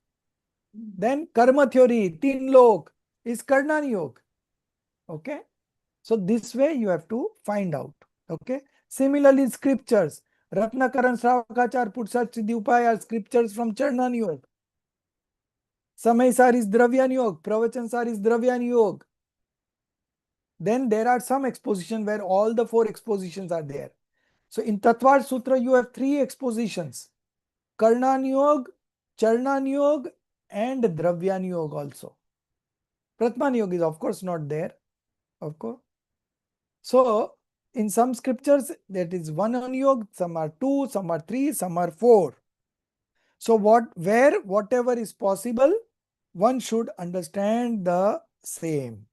Then Karma theory, Tin Lok, is Karnan Yoga. Okay. So this way you have to find out. Okay. Similarly, scriptures, Ratnakaran Sravakachar Putsat Siddhi Upaya are scriptures from Charnan Yoga. Samay Sar is Dravyan Yoga, Pravachan Sar is Dravyan Yoga. Then there are some expositions where all the 4 expositions are there. So in Tatvar Sutra, you have 3 expositions, Karnan Yoga, Charnan Yoga, and Dravyan Yoga also. Pratman Yoga is of course not there, of course. So in some scriptures, that is 1 Yoga, some are 2, some are 3, some are 4. So whatever is possible, one should understand the same.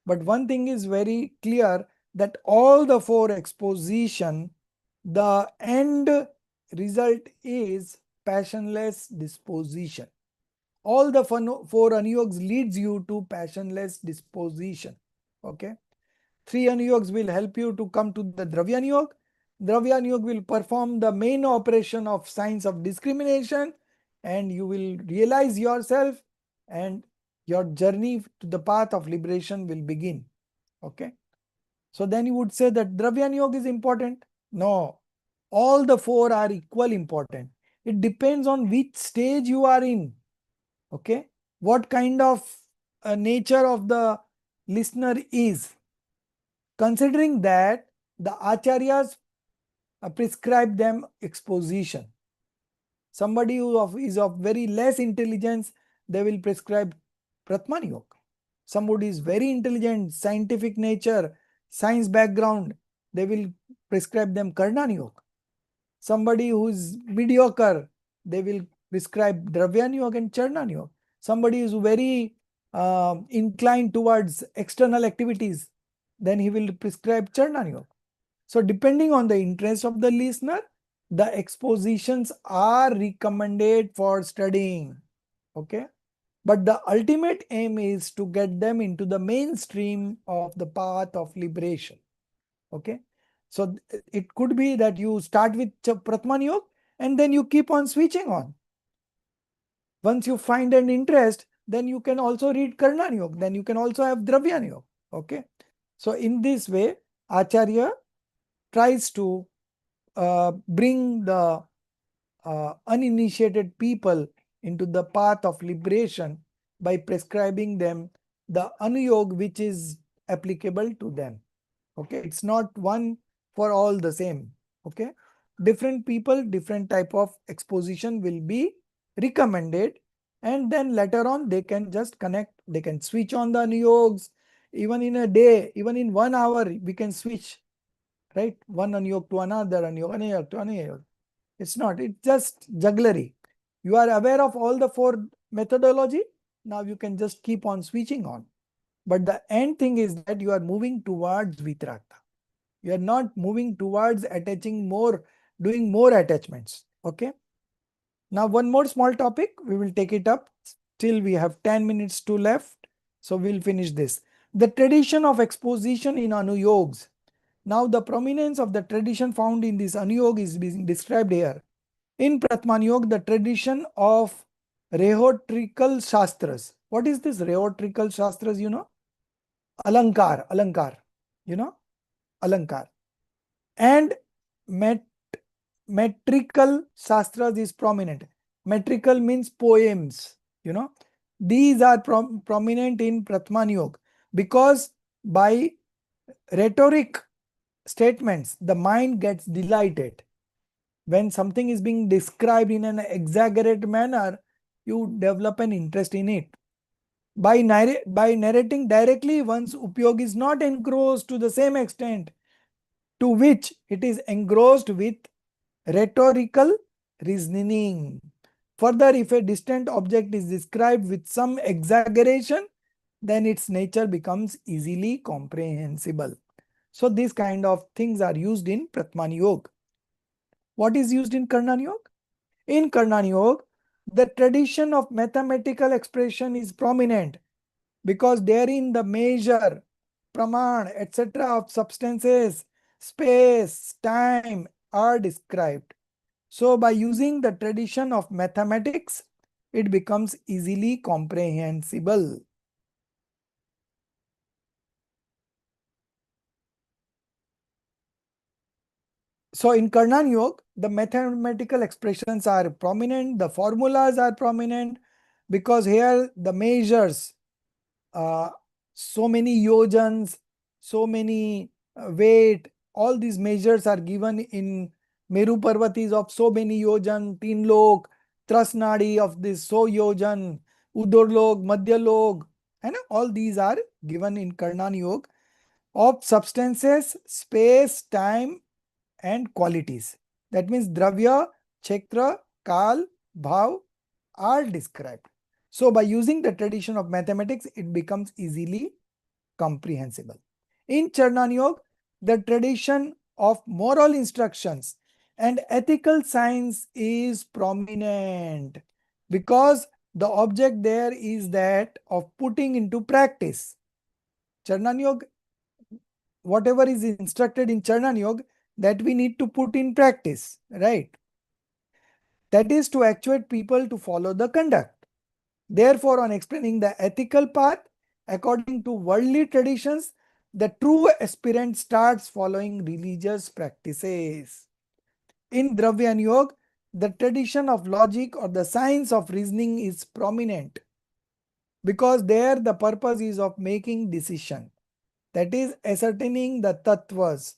But one thing is very clear, that all the 4 exposition, the end result is passionless disposition. All the 4 anuyogs leads you to passionless disposition. Okay. 3 anuyogs will help you to come to the Dravyan Yoga. Dravyan Yoga will perform the main operation of science of discrimination, and you will realize yourself, and your journey to the path of liberation will begin. Okay. So then you would say that Dravyan Yoga is important. No, all the 4 are equal important. It depends on which stage you are in. Okay. What kind of nature of the listener is. Considering that the acharyas prescribe them exposition. Somebody who is of very less intelligence, they will prescribe Pratman Yoga. Somebody is very intelligent, scientific nature, science background, they will prescribe them Karnan Yoga. Somebody who is mediocre, they will prescribe Dravyan Yoga and Charnan Yoga. Somebody is very inclined towards external activities, then he will prescribe Charnan Yoga. So depending on the interest of the listener, the expositions are recommended for studying. Okay. But the ultimate aim is to get them into the mainstream of the path of liberation. Okay. So it could be that you start with Pratman Yoga and then you keep on switching on. Once you find an interest, then you can also read Karnan Yoga. Then you can also have Dravyan Yoga. Okay. So in this way, Acharya tries to bring the uninitiated people into the path of liberation by prescribing them the anuyog which is applicable to them. Okay, it's not one for all the same. Okay, different people, different type of exposition will be recommended, and then later on they can just connect, they can switch on the anuyogs. Even in a day, even in 1 hour, we can switch, right? One anuyog to another anuyog to anuyog. It's not, it's just jugglery. You are aware of all the 4 methodology. Now you can just keep on switching on. But the end thing is that you are moving towards Vitaragta. You are not moving towards attaching more, doing more attachments. Okay. Now one more small topic, we will take it up. Still we have 10 minutes to left. So we'll finish this. The tradition of exposition in Anuyogs. Now the prominence of the tradition found in this Anuyog is being described here. In Pratman Yoga, the tradition of rhetorical shastras. What is this rhetorical shastras, you know? Alankar, you know? Alankar. And metrical shastras is prominent. Metrical means poems, you know? These are prominent in Pratman Yoga because by rhetoric statements, the mind gets delighted. When something is being described in an exaggerated manner, you develop an interest in it. By narrating directly, one's upyog is not engrossed to the same extent to which it is engrossed with rhetorical reasoning. Further, if a distant object is described with some exaggeration, then its nature becomes easily comprehensible. So these kind of things are used in Pratman Yoga. What is used in Karnan Yoga? In Karnan Yoga, the tradition of mathematical expression is prominent. because therein the measure, praman, etc. of substances, space, time are described. So by using the tradition of mathematics, it becomes easily comprehensible. So in Karnan Yoga, the mathematical expressions are prominent, the formulas are prominent, because here the measures, uh, so many yojans, so many weight, all these measures are given in Meru Parvatis of so many yojan, Teen Lok, Trasnadi of this so yojan, Udorlog, Madhyalog, and all these are given in Karnan Yoga of substances, space, time, and qualities. That means Dravya, Kshetra, Kal, Bhav are described. So by using the tradition of mathematics, it becomes easily comprehensible. In Charnan Yoga, the tradition of moral instructions and ethical science is prominent, because the object there is that of putting into practice. Charnan Yoga, whatever is instructed in Charnan Yoga, that we need to put in practice, right? That is to actuate people to follow the conduct. Therefore, on explaining the ethical path, according to worldly traditions, the true aspirant starts following religious practices. In Dravya Yoga, the tradition of logic or the science of reasoning is prominent, because there the purpose is of making decision, that is ascertaining the tattvas,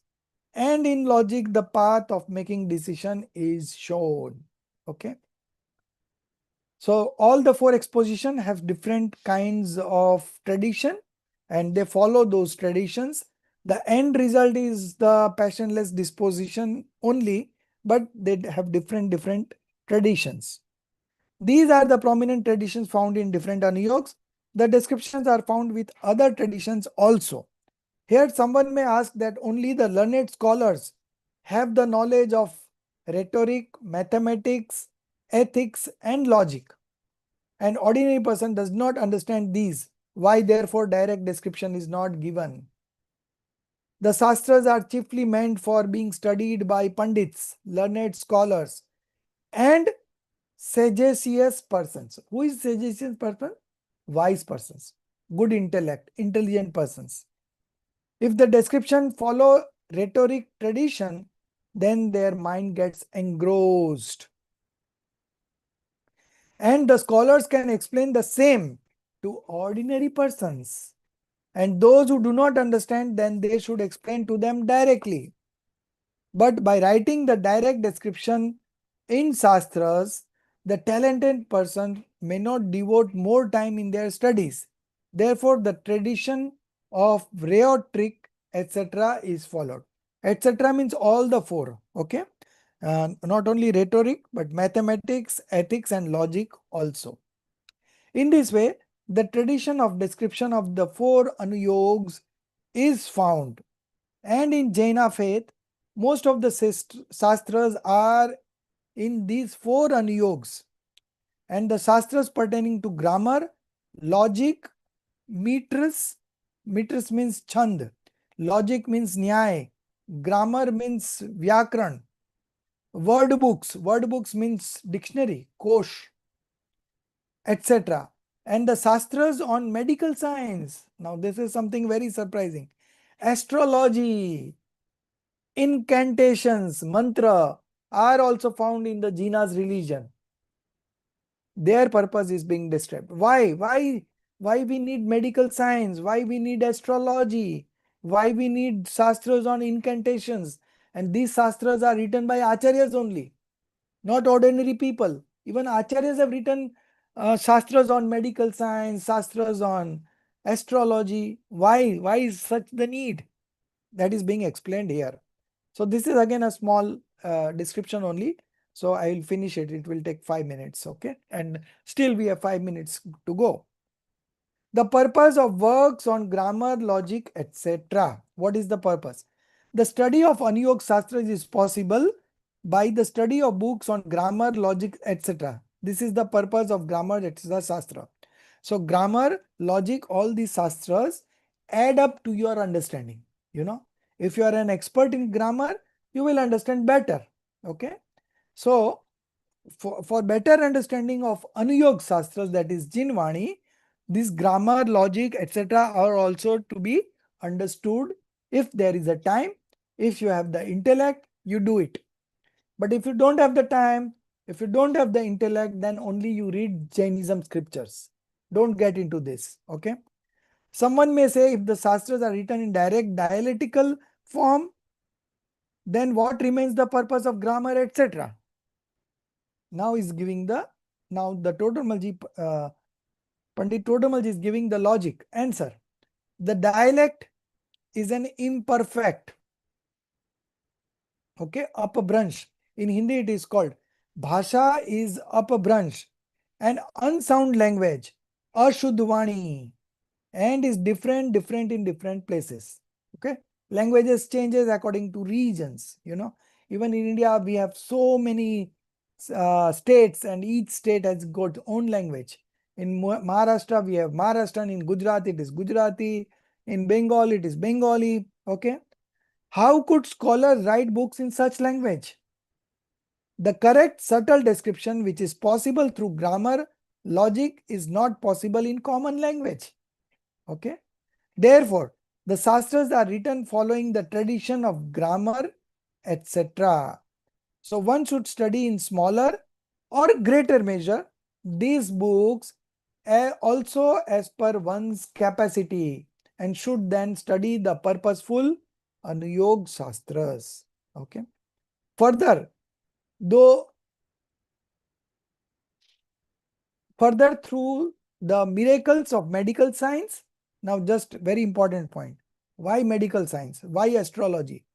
and in logic the path of making decision is shown. Okay. So all the four exposition have different kinds of tradition, and they follow those traditions. The end result is the passionless disposition only, but they have different traditions. These are the prominent traditions found in different anuyogs. The descriptions are found with other traditions also. Here someone may ask that only the learned scholars have the knowledge of rhetoric, mathematics, ethics, and logic. An ordinary person does not understand these. Why therefore direct description is not given? The Shastras are chiefly meant for being studied by Pandits, learned scholars, and sagacious persons. Who is sagacious person? Wise persons, good intellect, intelligent persons. If the description follow rhetoric tradition, then their mind gets engrossed. And the scholars can explain the same to ordinary persons. And those who do not understand, then they should explain to them directly. But by writing the direct description in Shastras, the talented person may not devote more time in their studies. Therefore, the tradition of rhetoric, etc. is followed. Etc. means all the four. Okay. Not only rhetoric, but mathematics, ethics, and logic also. In this way, the tradition of description of the four anuyogs is found. And in Jaina faith, most of the Shastras are in these four anuyogs. And the Shastras pertaining to grammar, logic, meters means chand, logic means nyay, grammar means vyakran, word books means dictionary, kosh, etc. And the Shastras on medical science. Now this is something very surprising. Astrology, incantations, mantra are also found in the Jina's religion. Their purpose is being described. Why we need medical science? Why we need astrology? Why we need Shastras on incantations? And these Shastras are written by Acharyas only, not ordinary people. Even Acharyas have written Shastras on medical science, Shastras on astrology. Why? Why is such the need? That is being explained here. So this is again a small description only. So I will finish it. It will take 5 minutes. Okay. And still we have 5 minutes to go. The purpose of works on grammar, logic, etc. What is the purpose? The study of Anuyog Shastras is possible by the study of books on grammar, logic, etc. This is the purpose of grammar, etc. Shastra. So grammar, logic, all these shastras add up to your understanding. If you are an expert in grammar, you will understand better. Okay. So for better understanding of Anuyog Shastras, that is Jinvani, this grammar, logic, etc. are also to be understood. If there is a time, if you have the intellect, you do it. But if you don't have the time, if you don't have the intellect, then only you read Jainism scriptures. Don't get into this. Okay. Someone may say if the Shastras are written in direct dialectical form, then what remains the purpose of grammar, etc. Now is giving the Todamalji, Pandit Todamalji is giving the logic answer. The dialect is an imperfect, upbranch. In Hindi it is called Bhasha is upbranch, an unsound language, ashuddhvani, and is different in different places. Okay, languages changes according to regions. Even in India we have so many states, and each state has got own language. In Maharashtra we have Maharashtrian, in Gujarat it is Gujarati, in Bengal it is Bengali. Okay, how could scholars write books in such language? The correct subtle description which is possible through grammar, logic is not possible in common language. Okay. Therefore, the Shastras are written following the tradition of grammar, etc. So one should study in smaller or greater measure these books also as per one's capacity, and should then study the purposeful Anuyog Shastras. Okay. Further, through the miracles of medical science, now just very important point. Why medical science? Why astrology?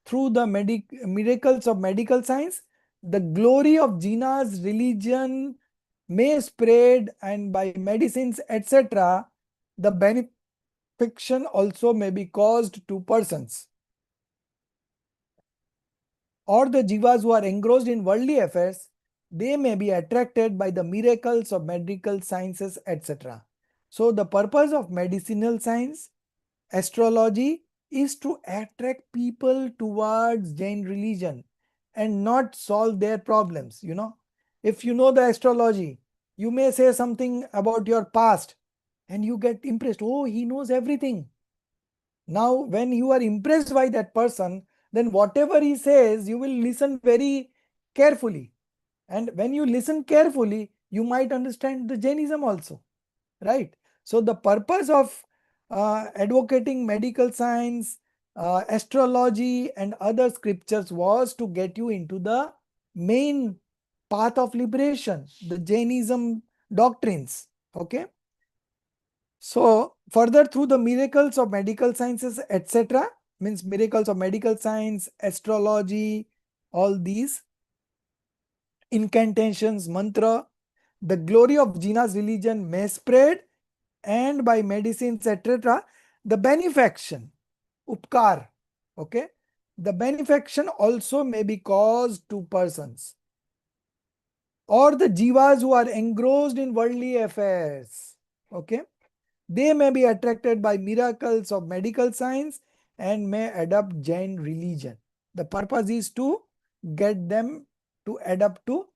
Through the miracles of medical science, the glory of Jina's religion may spread, and by medicines, etc., the benefaction also may be caused to persons, or the jivas who are engrossed in worldly affairs. They may be attracted by the miracles of medical sciences, etc. So the purpose of medicinal science, astrology, is to attract people towards Jain religion and not solve their problems. If you know the astrology, you may say something about your past and you get impressed. Oh, he knows everything. Now, when you are impressed by that person, then whatever he says, you will listen very carefully. And when you listen carefully, you might understand the Jainism also, right? So the purpose of advocating medical science, astrology, and other scriptures was to get you into the main path of liberation, the Jainism doctrines. Okay. So further, through the miracles of medical sciences, etc., means miracles of medical science, astrology, all these incantations, mantra, the glory of Jina's religion may spread, and by medicines, etc., the benefaction, upkar, okay, the benefaction also may be caused to persons, or the jivas who are engrossed in worldly affairs. Okay, they may be attracted by miracles of medical science and may adopt Jain religion. The purpose is to get them to adapt to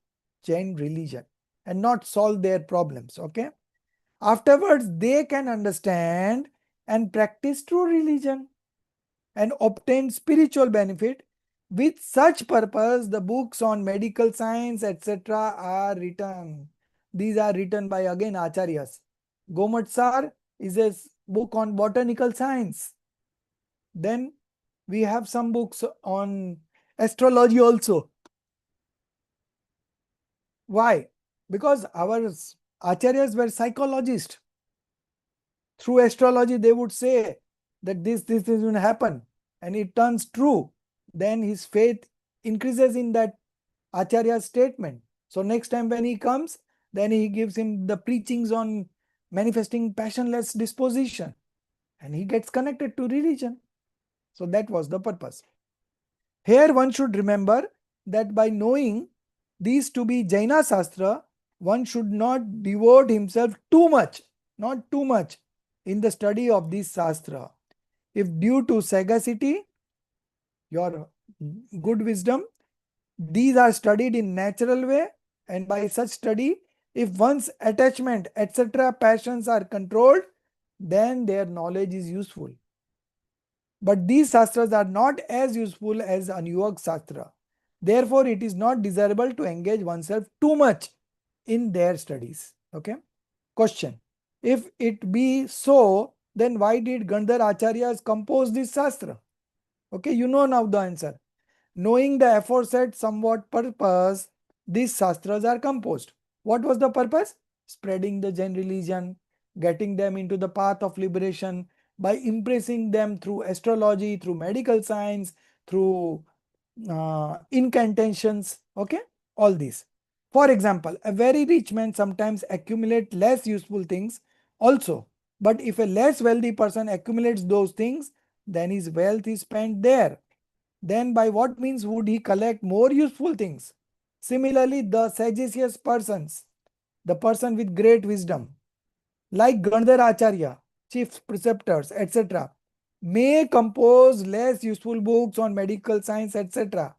Jain religion and not solve their problems. Okay. Afterwards, they can understand and practice true religion and obtain spiritual benefit. With such purpose, the books on medical science, etc. are written. These are written by, again, Acharyas. Gomatsar is a book on botanical science. Then we have some books on astrology also. Why? Because our Acharyas were psychologists. Through astrology, they would say that this is going to happen, and it turns true. Then his faith increases in that Acharya's statement. So next time when he comes, then he gives him the preachings on manifesting passionless disposition, and he gets connected to religion. So that was the purpose. Here one should remember that by knowing these to be Jaina Shastra, one should not devote himself too much not too much, in the study of this Shastra. If due to sagacity, your good wisdom, these are studied in natural way, and by such study, if one's attachment, etc., passions are controlled, then their knowledge is useful. But these Shastras are not as useful as Anuyog Shastra. Therefore, it is not desirable to engage oneself too much in their studies. Okay. Question. If it be so, then why did Gandhar Acharyas compose this Shastra? Okay, you know now the answer. Knowing the aforesaid somewhat purpose, these Shastras are composed. What was the purpose? Spreading the Jain religion, getting them into the path of liberation by impressing them through astrology, through medical science, through incantations. Okay, all these. For example, a very rich man sometimes accumulates less useful things also. But if a less wealthy person accumulates those things, then his wealth is spent there. Then by what means would he collect more useful things? Similarly, the sagacious persons, the person with great wisdom, like Gandhar Acharya, chief preceptors, etc., may compose less useful books on medical science, etc.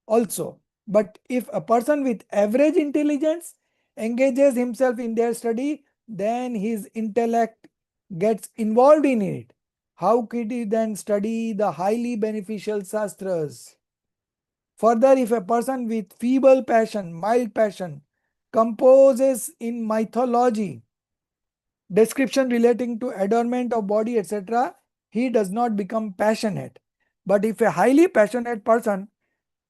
also. But if a person with average intelligence engages himself in their study, then his intellect gets involved in it. How could he then study the highly beneficial Shastras? Further, if a person with feeble passion, mild passion, composes in mythology, description relating to adornment of body, etc., he does not become passionate. But if a highly passionate person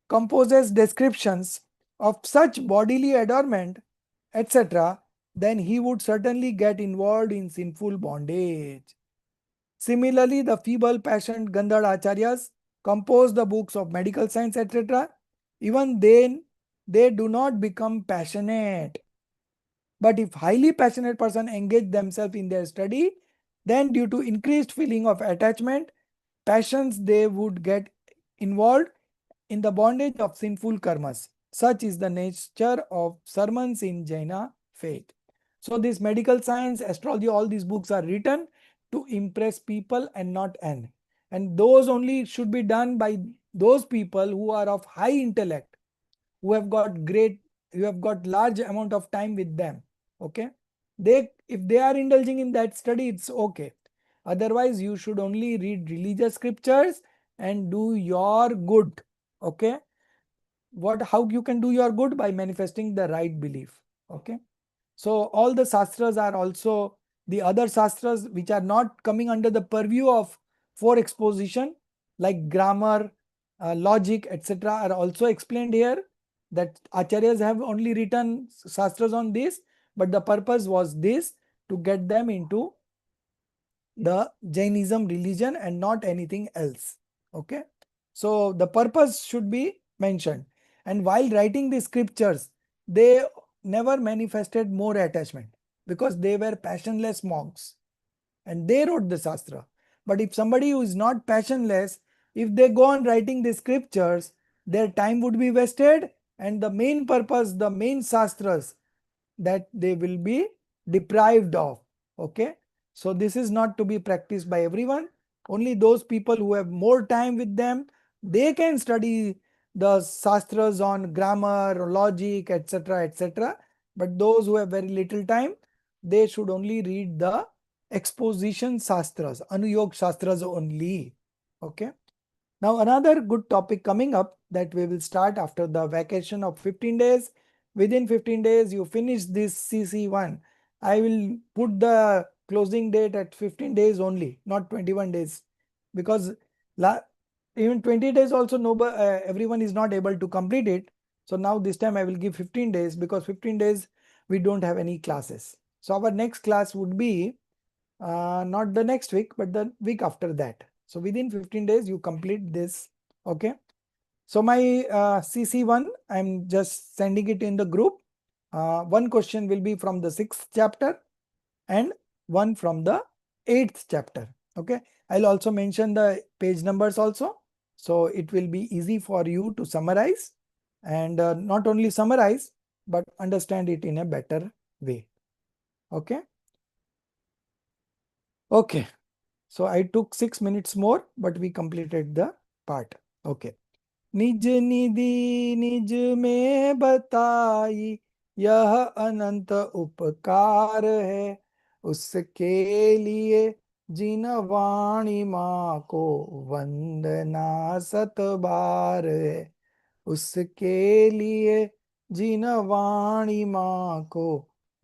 composes descriptions of such bodily adornment, etc., then he would certainly get involved in sinful bondage. Similarly, the feeble passionate Gandhar Acharyas compose the books of medical science, etc. Even then, they do not become passionate. But if highly passionate person engage themselves in their study, then due to increased feeling of attachment, passions, they would get involved in the bondage of sinful karmas. Such is the nature of sermons in Jaina faith. So this medical science, astrology, all these books are written to impress people and not end. And those only should be done by those people who are of high intellect, who have got large amount of time with them. Okay. If they are indulging in that study, it's okay. Otherwise, you should only read religious scriptures and do your good. Okay. How you can do your good? By manifesting the right belief. Okay. So all the Shastras are also the other Shastras which are not coming under the purview of four exposition, like grammar, logic, etc., are also explained here. That Acharyas have only written Shastras on this, but the purpose was this, to get them into the Jainism religion and not anything else. Okay. So the purpose should be mentioned. And while writing the scriptures, they never manifested more attachment because they were passionless monks and they wrote the Shastra. But if somebody who is not passionless, if they go on writing the scriptures, their time would be wasted, and the main purpose, the main Shastras, that they will be deprived of. Okay. So this is not to be practiced by everyone. Only those people who have more time with them, they can study the Shastras on grammar, logic, etc., etc. But those who have very little time, they should only read the exposition Shastras, Anuyog Shastras only. Okay. Now another good topic coming up that we will start after the vacation of 15 days. Within 15 days, you finish this CC1. I will put the closing date at 15 days only, not 21 days. Because even 20 days also everyone is not able to complete it. So now this time I will give 15 days because 15 days we don't have any classes. So our next class would be not the next week, but the week after that. So within 15 days, you complete this. Okay. So my CC1, I'm just sending it in the group. One question will be from the 6th chapter and one from the 8th chapter. Okay. I'll also mention the page numbers also. So it will be easy for you to summarize and not only summarize, but understand it in a better way. Okay. Okay. So I took 6 minutes more, but we completed the part. Okay. निज निधि निज में बताई, यह अनंत उपकार है, उसके लिए जिन वाणी माँ को वंदना सत बार है, उसके लिए जिन वाणी माँ को